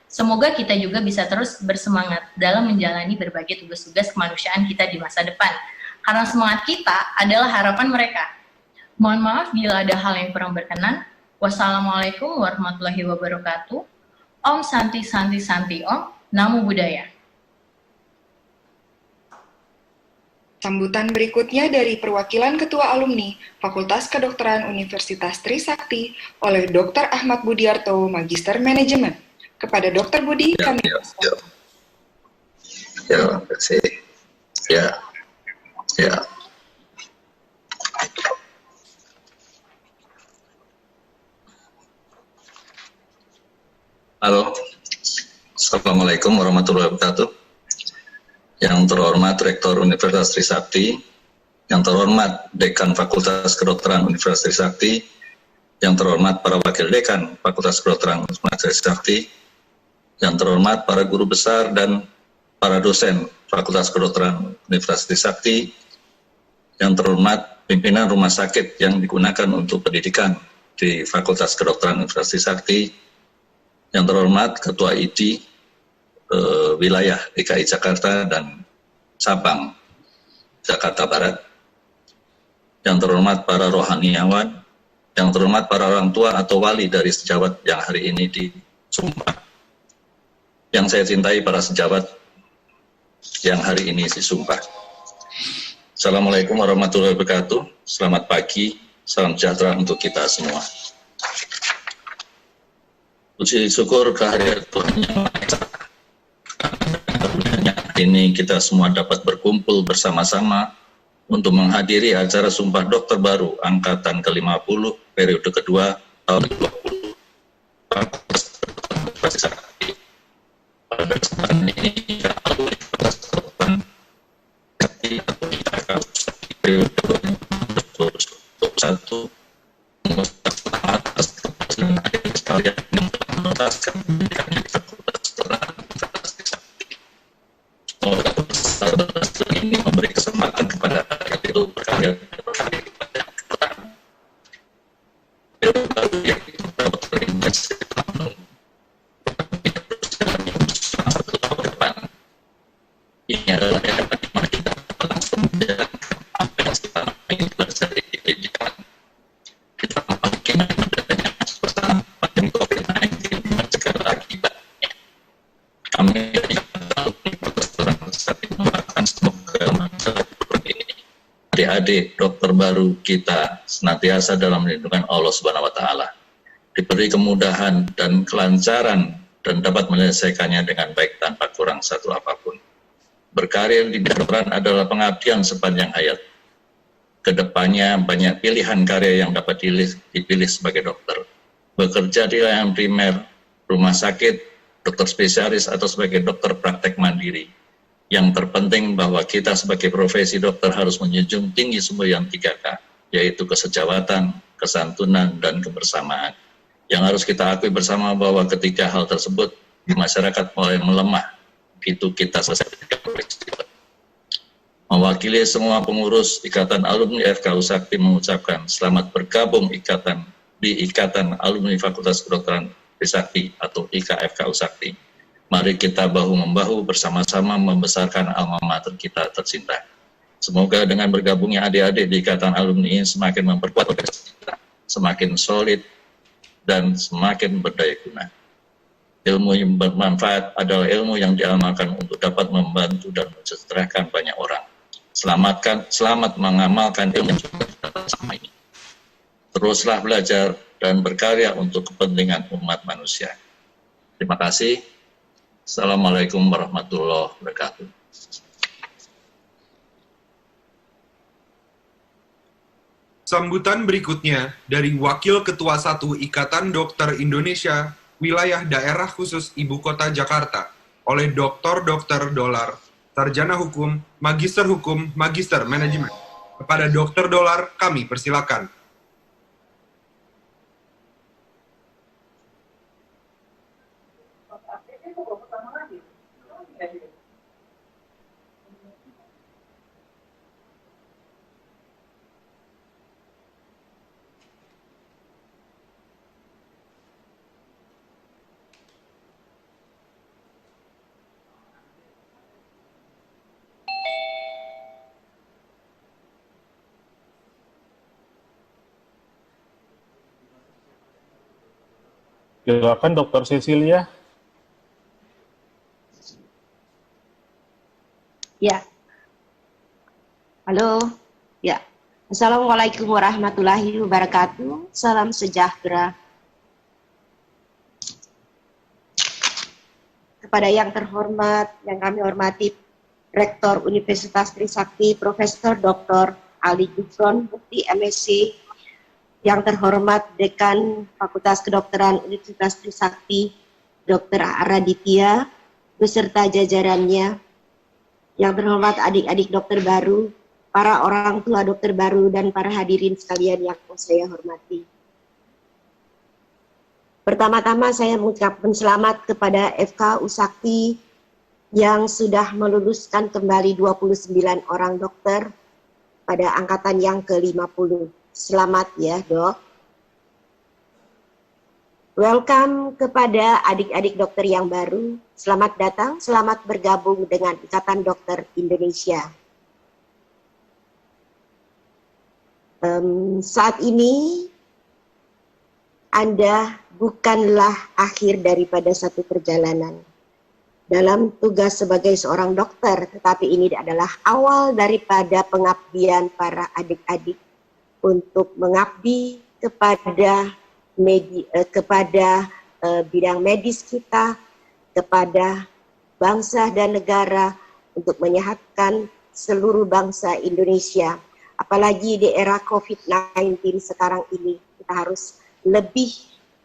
Semoga kita juga bisa terus bersemangat dalam menjalani berbagai tugas-tugas kemanusiaan kita di masa depan. Karena semangat kita adalah harapan mereka. Mohon maaf bila ada hal yang kurang berkenan. Wassalamualaikum warahmatullahi wabarakatuh. Om Santi Santi Santi Om. Namo Buddhaya. Sambutan berikutnya dari perwakilan Ketua Alumni Fakultas Kedokteran Universitas Trisakti oleh Dr. Ahmad Budiarto, Magister Manajemen. Kepada Dr. Budi, kami terima kasih. Halo, Assalamualaikum warahmatullahi wabarakatuh. Yang terhormat Rektor Universitas Trisakti, yang terhormat Dekan Fakultas Kedokteran Universitas Trisakti, yang terhormat para Wakil Dekan Fakultas Kedokteran Universitas Trisakti, yang terhormat para guru besar dan para dosen Fakultas Kedokteran Universitas Trisakti, yang terhormat pimpinan rumah sakit yang digunakan untuk pendidikan di Fakultas Kedokteran Universitas Trisakti, yang terhormat Ketua ID wilayah DKI Jakarta dan Sabang, Jakarta Barat, yang terhormat para rohaniawan, yang terhormat para orang tua atau wali dari sejawat yang hari ini disumpah, yang saya cintai para sejawat yang hari ini disumpah. Assalamualaikum warahmatullahi wabarakatuh. Selamat pagi, salam sejahtera untuk kita semua. Puji syukur kehadirat Tuhan Yang Maha Esa. Ini kita semua dapat berkumpul bersama-sama untuk menghadiri acara Sumpah Dokter Baru Angkatan ke-50 periode kedua tahun 2020. Pada kesempatan ini kita periode 2021 atas keberhasilan sekalian yang telah menuntaskan pendidikan di Fakultas Kedokteran Universitas Trisakti. Semoga keberhasilan ini memberi kesempatan kepada rakyat itu berkarya kepada kedokteran. Periode baru yang dapat terintegrasi dalam perjalanan yang selama 1 tahun ke depan. Ini adalah era di mana kita langsung menjalankan apa yang selama ini pelajari di pendidikan. Kita memiliki adanya bersama pandemi COVID-19 dan segala akibatnya. Kami alumni Kedokteran Trisakti mendoakan semoga ini adik-adik dokter baru kita senantiasa dalam lindungan Allah Subhanahu wa Ta'ala, diberi kemudahan dan kelancaran dan dapat menyelesaikannya dengan baik tanpa kurang satu apapun. Berkarir di kedokteran adalah pengabdian sepanjang hayat. Kedepannya banyak pilihan karya yang dapat dipilih sebagai dokter. Bekerja di layanan primer, rumah sakit, dokter spesialis, atau sebagai dokter praktek mandiri. Yang terpenting bahwa kita sebagai profesi dokter harus menjunjung tinggi semboyan 3K, yaitu kesejawatan, kesantunan, dan kebersamaan. Yang harus kita akui bersama bahwa ketika hal tersebut di masyarakat mulai melemah, itu kita selesai. Mewakili semua pengurus Ikatan Alumni FKU Sakti mengucapkan selamat bergabung di Ikatan Alumni Fakultas Kedokteran Trisakti atau IKFKU Sakti. Mari kita bahu-membahu bersama-sama membesarkan alma mater kita tercinta. Semoga dengan bergabungnya adik-adik di Ikatan Alumni ini semakin memperkuat organisasi kita, semakin solid, dan semakin berdaya guna. Ilmu yang bermanfaat adalah ilmu yang diamalkan untuk dapat membantu dan mensejahterakan banyak orang. Selamat mengamalkan ilmu yang sudah kita bersama ini. Teruslah belajar dan berkarya untuk kepentingan umat manusia. Terima kasih. Assalamualaikum warahmatullahi wabarakatuh. Sambutan berikutnya dari Wakil Ketua 1 Ikatan Dokter Indonesia, Wilayah Daerah Khusus Ibu Kota Jakarta, oleh Dr. Dolar, Sarjana Hukum, Magister Hukum, Magister Manajemen. Kepada Dr. Dolar, kami persilakan. Silakan Dr. Cecilia. Ya. Halo. Ya. Assalamualaikum warahmatullahi wabarakatuh. Salam sejahtera. Kepada yang terhormat, yang kami hormati, Rektor Universitas Trisakti, Profesor Dr. Ali Gufron, Mufti MSc, yang terhormat Dekan Fakultas Kedokteran Universitas Trisakti, Dr. Araditya, beserta jajarannya, yang terhormat adik-adik dokter baru, para orang tua dokter baru, dan para hadirin sekalian yang saya hormati. Pertama-tama saya mengucapkan selamat kepada FK Usakti yang sudah meluluskan kembali 29 orang dokter pada angkatan yang ke-50. Selamat ya, Dok. Welcome kepada adik-adik dokter yang baru. Selamat datang, selamat bergabung dengan Ikatan Dokter Indonesia. Saat ini Anda bukanlah akhir daripada satu perjalanan dalam tugas sebagai seorang dokter, tetapi ini adalah awal daripada pengabdian para adik-adik untuk mengabdi kepada bidang medis kita, kepada bangsa dan negara, untuk menyehatkan seluruh bangsa Indonesia. Apalagi di era COVID-19 sekarang ini, kita harus lebih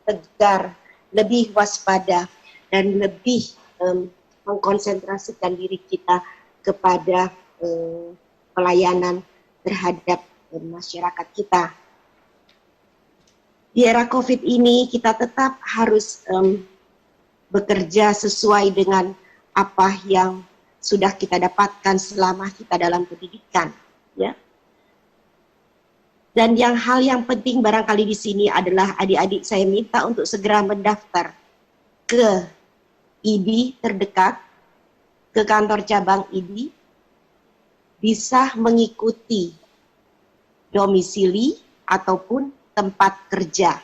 tegar, lebih waspada, dan lebih mengkonsentrasikan diri kita kepada pelayanan terhadap masyarakat kita. Di era COVID ini kita tetap harus bekerja sesuai dengan apa yang sudah kita dapatkan selama kita dalam pendidikan, ya. Dan hal yang penting barangkali di sini adalah adik-adik saya minta untuk segera mendaftar ke ID terdekat, ke kantor cabang ID, bisa mengikuti domisili ataupun tempat kerja.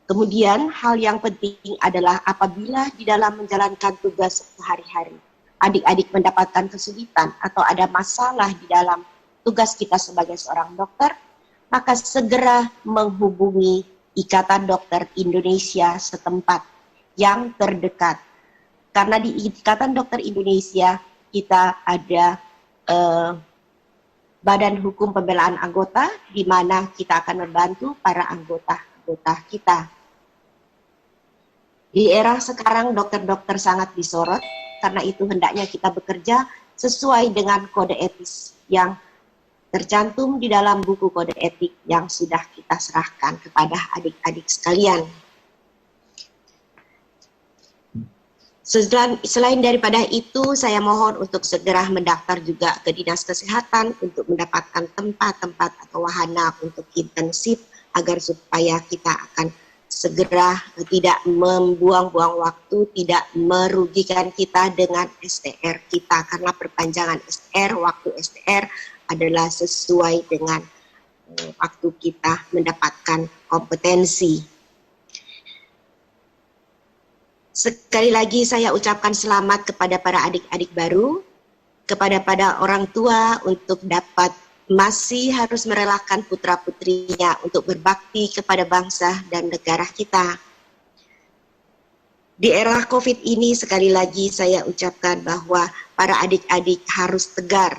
Kemudian hal yang penting adalah apabila di dalam menjalankan tugas sehari-hari, adik-adik mendapatkan kesulitan atau ada masalah di dalam tugas kita sebagai seorang dokter, maka segera menghubungi Ikatan Dokter Indonesia setempat yang terdekat. Karena di Ikatan Dokter Indonesia kita ada Badan Hukum Pembelaan Anggota, di mana kita akan membantu para anggota-anggota kita. Di era sekarang dokter-dokter sangat disorot, karena itu hendaknya kita bekerja sesuai dengan kode etis yang tercantum di dalam buku kode etik yang sudah kita serahkan kepada adik-adik sekalian. Selain daripada itu, saya mohon untuk segera mendaftar juga ke Dinas Kesehatan untuk mendapatkan tempat-tempat atau wahana untuk intensif, agar supaya kita akan segera tidak membuang-buang waktu, tidak merugikan kita dengan STR kita, karena perpanjangan STR, waktu STR adalah sesuai dengan waktu kita mendapatkan kompetensi. Sekali lagi saya ucapkan selamat kepada para adik-adik baru, kepada orang tua untuk dapat masih harus merelakan putra-putrinya untuk berbakti kepada bangsa dan negara kita. Di era COVID ini sekali lagi saya ucapkan bahwa para adik-adik harus tegar.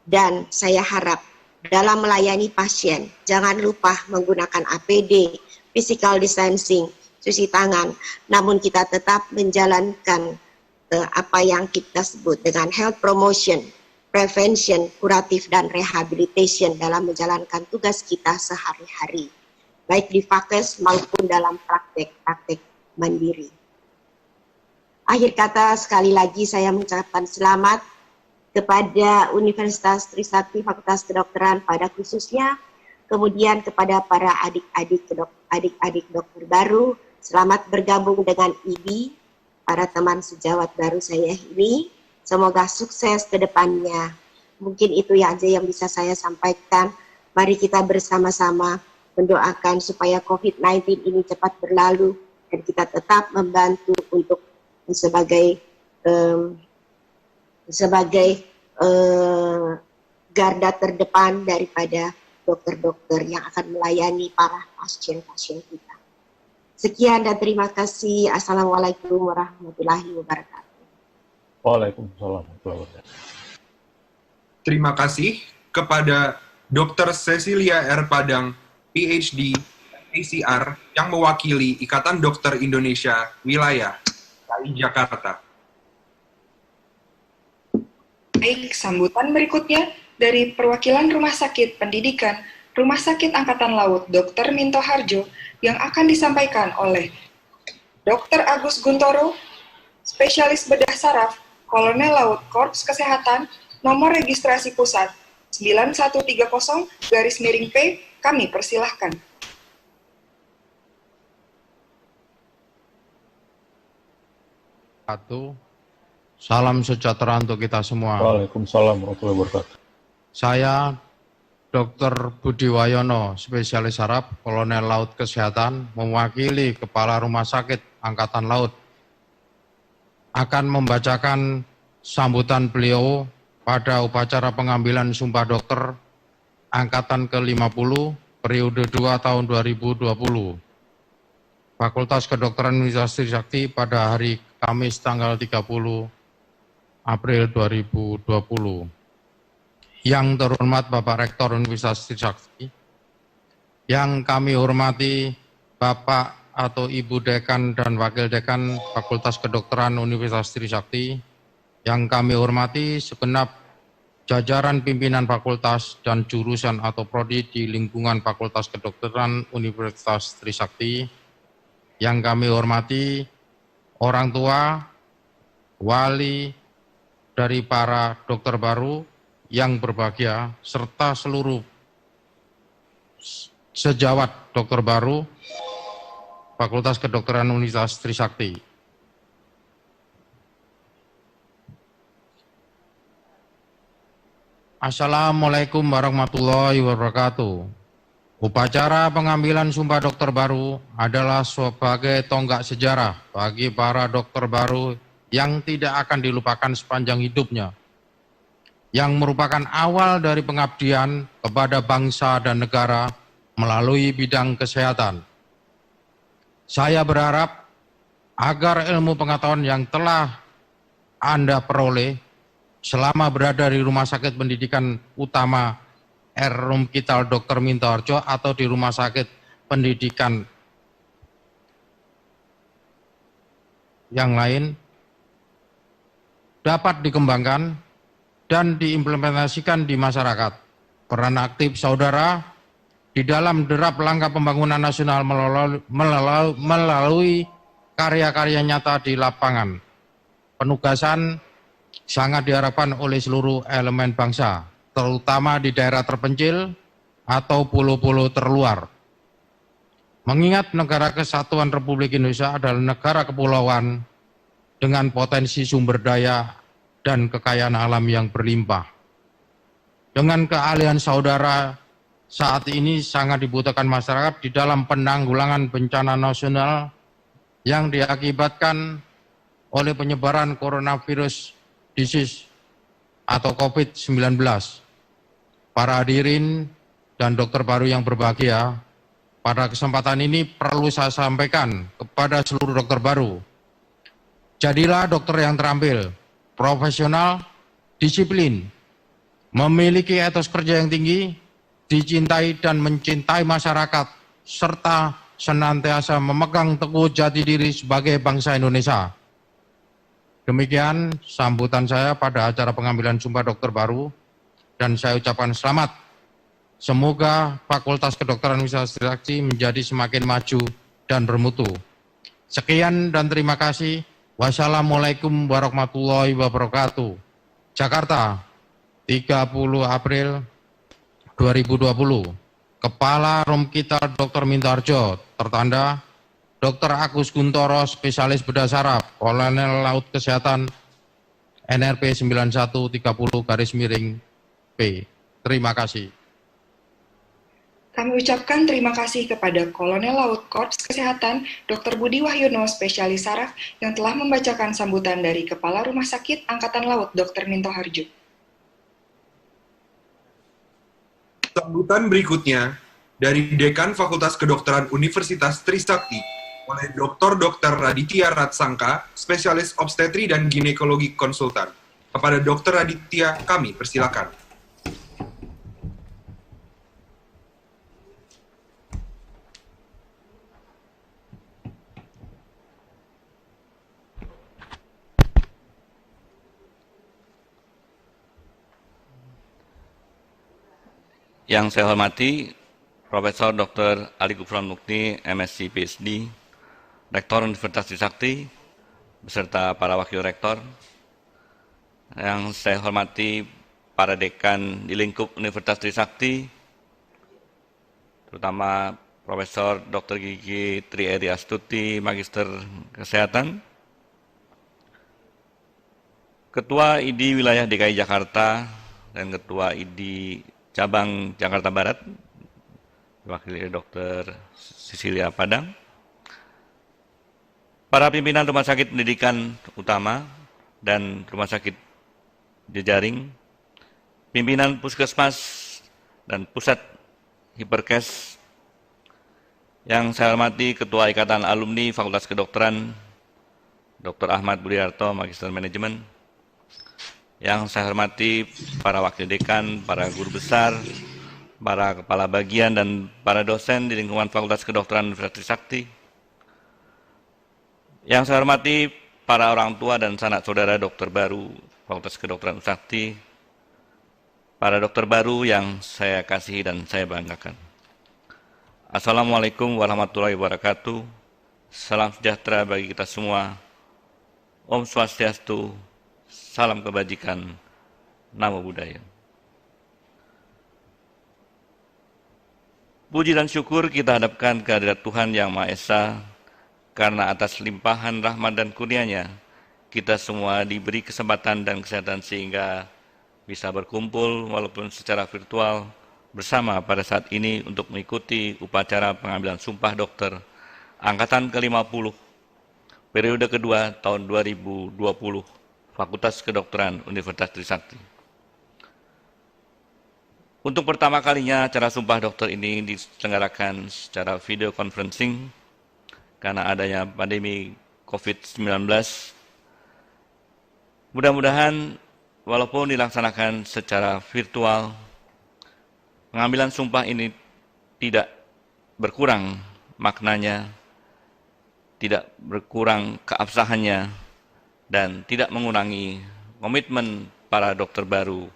Dan saya harap dalam melayani pasien, jangan lupa menggunakan APD, physical distancing, cuci tangan, namun kita tetap menjalankan apa yang kita sebut dengan health promotion, prevention, kuratif, dan rehabilitation dalam menjalankan tugas kita sehari-hari, baik di Fakes maupun dalam praktek-praktek mandiri. Akhir kata, sekali lagi saya mengucapkan selamat kepada Universitas Trisakti Fakultas Kedokteran pada khususnya, kemudian kepada para adik-adik dokter baru, selamat bergabung dengan IDI, para teman sejawat baru saya ini, semoga sukses ke depannya. Mungkin itu aja yang bisa saya sampaikan. Mari kita bersama-sama mendoakan supaya COVID-19 ini cepat berlalu dan kita tetap membantu untuk sebagai garda terdepan daripada dokter-dokter yang akan melayani para pasien-pasien kita. Sekian dan terima kasih. Assalamualaikum warahmatullahi wabarakatuh. Waalaikumsalam warahmatullahi wabarakatuh. Terima kasih kepada Dr. Cecilia R. Padang, PhD, ACR, yang mewakili Ikatan Dokter Indonesia Wilayah, KI Jakarta. Baik, sambutan berikutnya dari perwakilan Rumah Sakit Pendidikan Rumah Sakit Angkatan Laut Dr. Minto Harjo yang akan disampaikan oleh Dr. Agus Guntoro, Spesialis Bedah Saraf, Kolonel Laut Korps Kesehatan, nomor registrasi pusat 9130-P, kami persilahkan. Salam sejahtera untuk kita semua. Waalaikumsalam warahmatullahi wabarakatuh. Saya Dr. Budi Wayono, Spesialis Saraf, Kolonel Laut Kesehatan, mewakili Kepala Rumah Sakit Angkatan Laut, akan membacakan sambutan beliau pada upacara pengambilan Sumpah Dokter Angkatan ke-50 periode 2 tahun 2020. Fakultas Kedokteran Universitas Trisakti pada hari Kamis tanggal 30 April 2020. Yang terhormat Bapak Rektor Universitas Trisakti, yang kami hormati Bapak atau Ibu Dekan dan Wakil Dekan Fakultas Kedokteran Universitas Trisakti, yang kami hormati segenap jajaran pimpinan fakultas dan jurusan atau prodi di lingkungan Fakultas Kedokteran Universitas Trisakti, yang kami hormati orang tua, wali dari para dokter baru yang berbahagia, serta seluruh sejawat dokter baru Fakultas Kedokteran Universitas Trisakti. Assalamualaikum warahmatullahi wabarakatuh. Upacara pengambilan Sumpah Dokter Baru adalah sebagai tonggak sejarah bagi para dokter baru yang tidak akan dilupakan sepanjang hidupnya, yang merupakan awal dari pengabdian kepada bangsa dan negara melalui bidang kesehatan. Saya berharap agar ilmu pengetahuan yang telah Anda peroleh selama berada di Rumah Sakit Pendidikan Utama R.Rumkital Dr. Minto Harjo atau di Rumah Sakit Pendidikan yang lain dapat dikembangkan dan diimplementasikan di masyarakat. Peran aktif saudara di dalam derap langkah pembangunan nasional melalui karya-karya nyata di lapangan. Penugasan sangat diharapkan oleh seluruh elemen bangsa, terutama di daerah terpencil atau pulau-pulau terluar. Mengingat negara kesatuan Republik Indonesia adalah negara kepulauan dengan potensi sumber daya dan kekayaan alam yang berlimpah. Dengan keahlian saudara saat ini sangat dibutuhkan masyarakat di dalam penanggulangan bencana nasional yang diakibatkan oleh penyebaran coronavirus disease atau COVID-19. Para hadirin dan dokter baru yang berbahagia, pada kesempatan ini perlu saya sampaikan kepada seluruh dokter baru. Jadilah dokter yang terampil, profesional, disiplin, memiliki etos kerja yang tinggi, dicintai dan mencintai masyarakat, serta senantiasa memegang teguh jati diri sebagai bangsa Indonesia. Demikian sambutan saya pada acara pengambilan Sumpah Dokter Baru, dan saya ucapkan selamat. Semoga Fakultas Kedokteran Universitas Trisakti menjadi semakin maju dan bermutu. Sekian dan terima kasih. Wassalamualaikum warahmatullahi wabarakatuh. Jakarta, 30 April 2020. Kepala Rumkital Dr. Minto Harjo, tertanda Dr. Agus Guntoro, Spesialis Bedah Saraf, Kolonel Laut Kesehatan, NRP 9130-P. Terima kasih. Kami ucapkan terima kasih kepada Kolonel Laut Korps Kesehatan Dr. Budi Wahyono, spesialis saraf, yang telah membacakan sambutan dari Kepala Rumah Sakit Angkatan Laut Dr. Minto Harjo. Sambutan berikutnya dari Dekan Fakultas Kedokteran Universitas Trisakti oleh Dr. Raditya Ratsangka, spesialis obstetri dan ginekologi konsultan. Kepada Dr. Raditya, kami persilakan. Yang saya hormati Profesor Dr. Ali Gufron Mukti, MSc PhD, Rektor Universitas Trisakti, beserta para wakil rektor. Yang saya hormati para dekan di lingkup Universitas Trisakti, terutama Profesor Dr. Gigi Tri Eri Astuti, Magister Kesehatan, Ketua ID Wilayah DKI Jakarta, dan Ketua ID Cabang Jakarta Barat, diwakili Dr. Cecilia Padang, para pimpinan Rumah Sakit Pendidikan Utama dan Rumah Sakit Jejaring, pimpinan Puskesmas dan Pusat Hiperkes, yang saya hormati Ketua Ikatan Alumni Fakultas Kedokteran, Dr. Ahmad Budiarto, Magister Manajemen, yang saya hormati para wakil dekan, para guru besar, para kepala bagian, dan para dosen di lingkungan Fakultas Kedokteran Universitas Trisakti. Yang saya hormati para orang tua dan sanak saudara dokter baru Fakultas Kedokteran Trisakti, para dokter baru yang saya kasihi dan saya banggakan. Assalamualaikum warahmatullahi wabarakatuh. Salam sejahtera bagi kita semua. Om Swastiastu. Salam kebajikan, Namo Buddhaya. Puji dan syukur kita hadapkan kehadirat Tuhan Yang Maha Esa, karena atas limpahan rahmat dan kurnia-Nya, kita semua diberi kesempatan dan kesehatan sehingga bisa berkumpul walaupun secara virtual bersama pada saat ini untuk mengikuti upacara pengambilan sumpah dokter Angkatan ke-50, periode kedua tahun 2020, Fakultas Kedokteran Universitas Trisakti. Untuk pertama kalinya acara sumpah dokter ini diselenggarakan secara video conferencing karena adanya pandemi COVID-19. Mudah-mudahan walaupun dilaksanakan secara virtual, pengambilan sumpah ini tidak berkurang maknanya, tidak berkurang keabsahannya, dan tidak mengurangi komitmen para dokter baru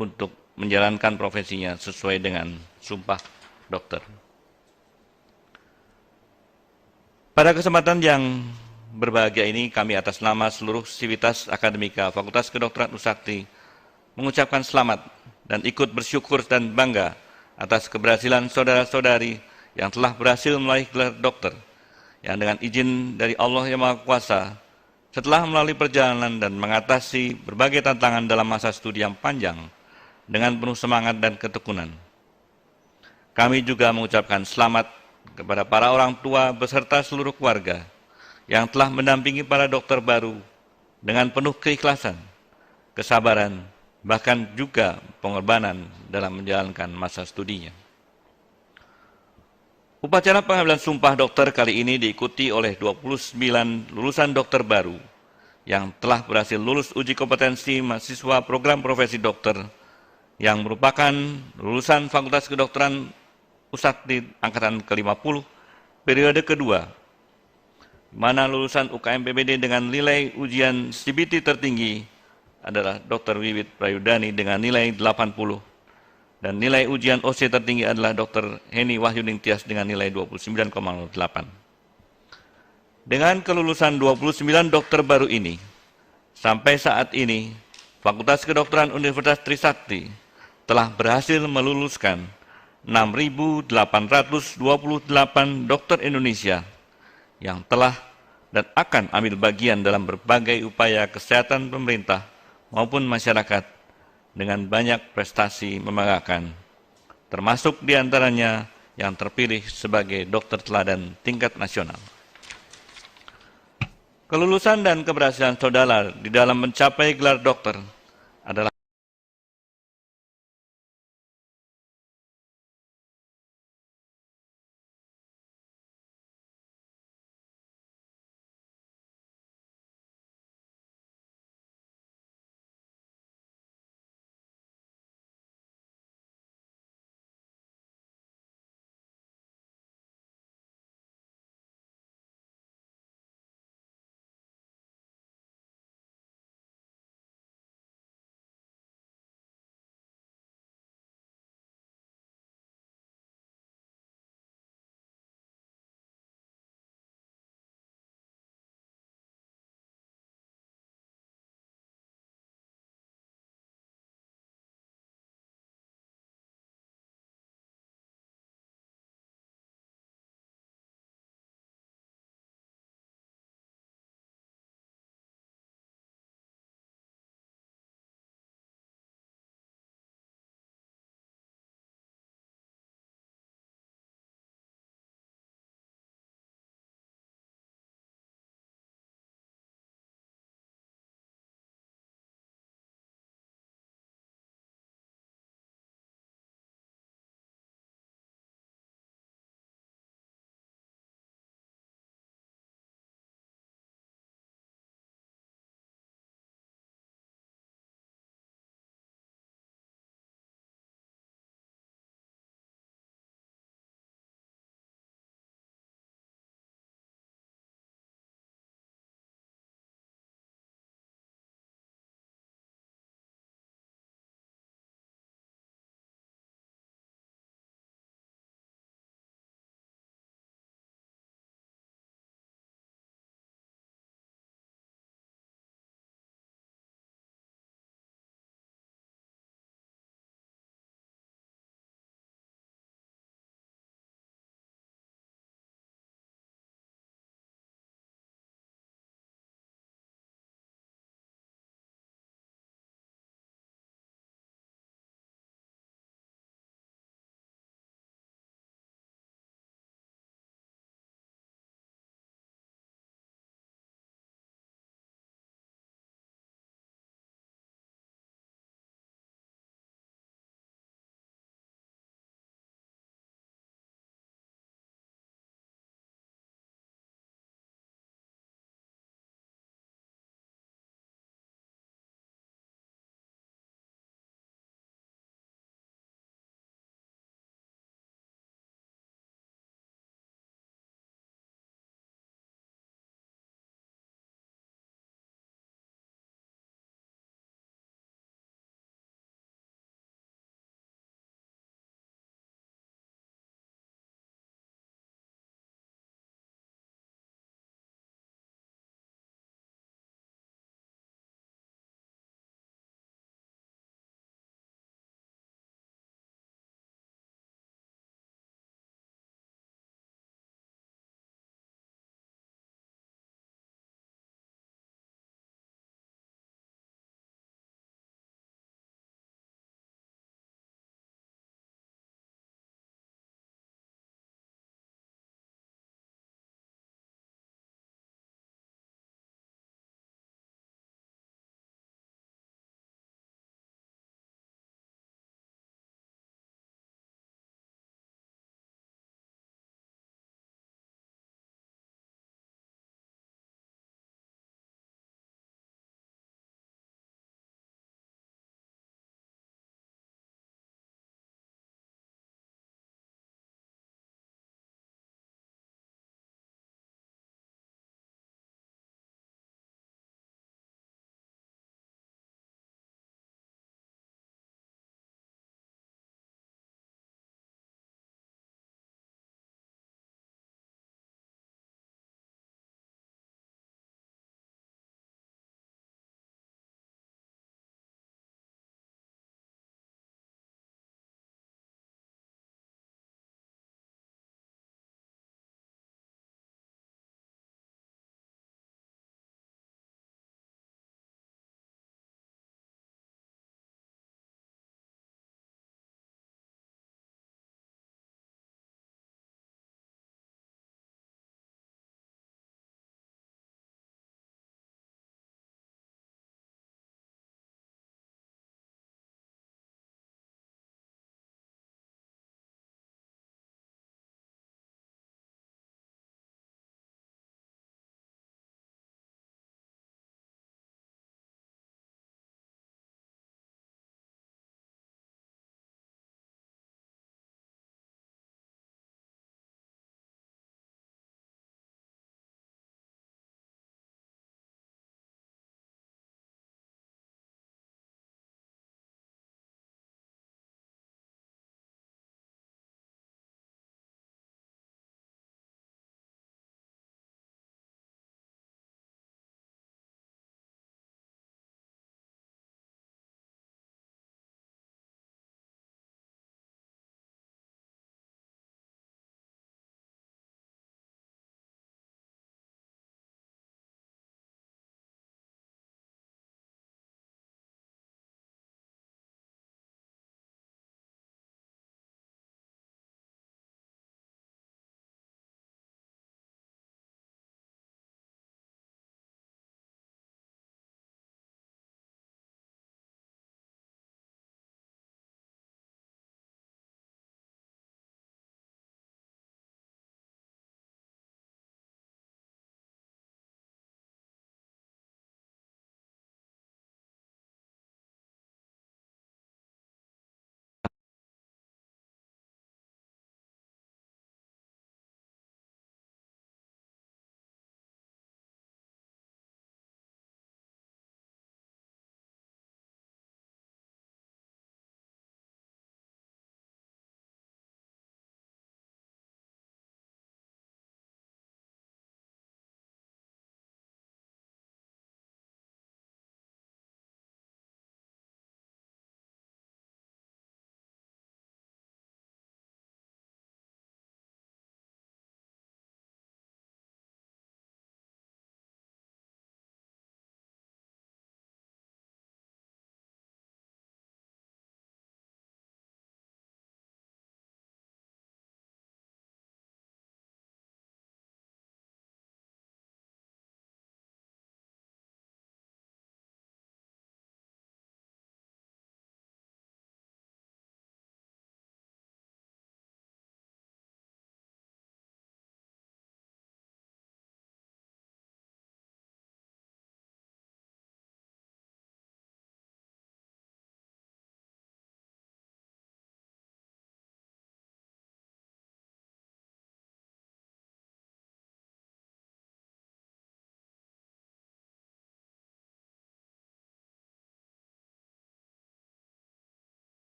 untuk menjalankan profesinya sesuai dengan sumpah dokter. Pada kesempatan yang berbahagia ini, kami atas nama seluruh sivitas akademika Fakultas Kedokteran Trisakti mengucapkan selamat dan ikut bersyukur dan bangga atas keberhasilan saudara-saudari yang telah berhasil meraih gelar dokter, yang dengan izin dari Allah Yang Maha Kuasa, setelah melalui perjalanan dan mengatasi berbagai tantangan dalam masa studi yang panjang dengan penuh semangat dan ketekunan. Kami juga mengucapkan selamat kepada para orang tua beserta seluruh keluarga yang telah mendampingi para dokter baru dengan penuh keikhlasan, kesabaran, bahkan juga pengorbanan dalam menjalankan masa studinya. Upacara pengambilan sumpah dokter kali ini diikuti oleh 29 lulusan dokter baru yang telah berhasil lulus uji kompetensi mahasiswa program profesi dokter yang merupakan lulusan Fakultas Kedokteran Trisakti Angkatan ke-50 periode kedua, mana lulusan UKM PBD dengan nilai ujian CBT tertinggi adalah Dr. Wiwit Prayudani dengan nilai 80, dan nilai ujian OC tertinggi adalah Dr. Heni Wahyuning Tias dengan nilai 29,08. Dengan kelulusan 29 dokter baru ini, sampai saat ini, Fakultas Kedokteran Universitas Trisakti telah berhasil meluluskan 6.828 dokter Indonesia yang telah dan akan ambil bagian dalam berbagai upaya kesehatan pemerintah maupun masyarakat dengan banyak prestasi membanggakan, termasuk diantaranya yang terpilih sebagai dokter teladan tingkat nasional. Kelulusan dan keberhasilan saudara di dalam mencapai gelar dokter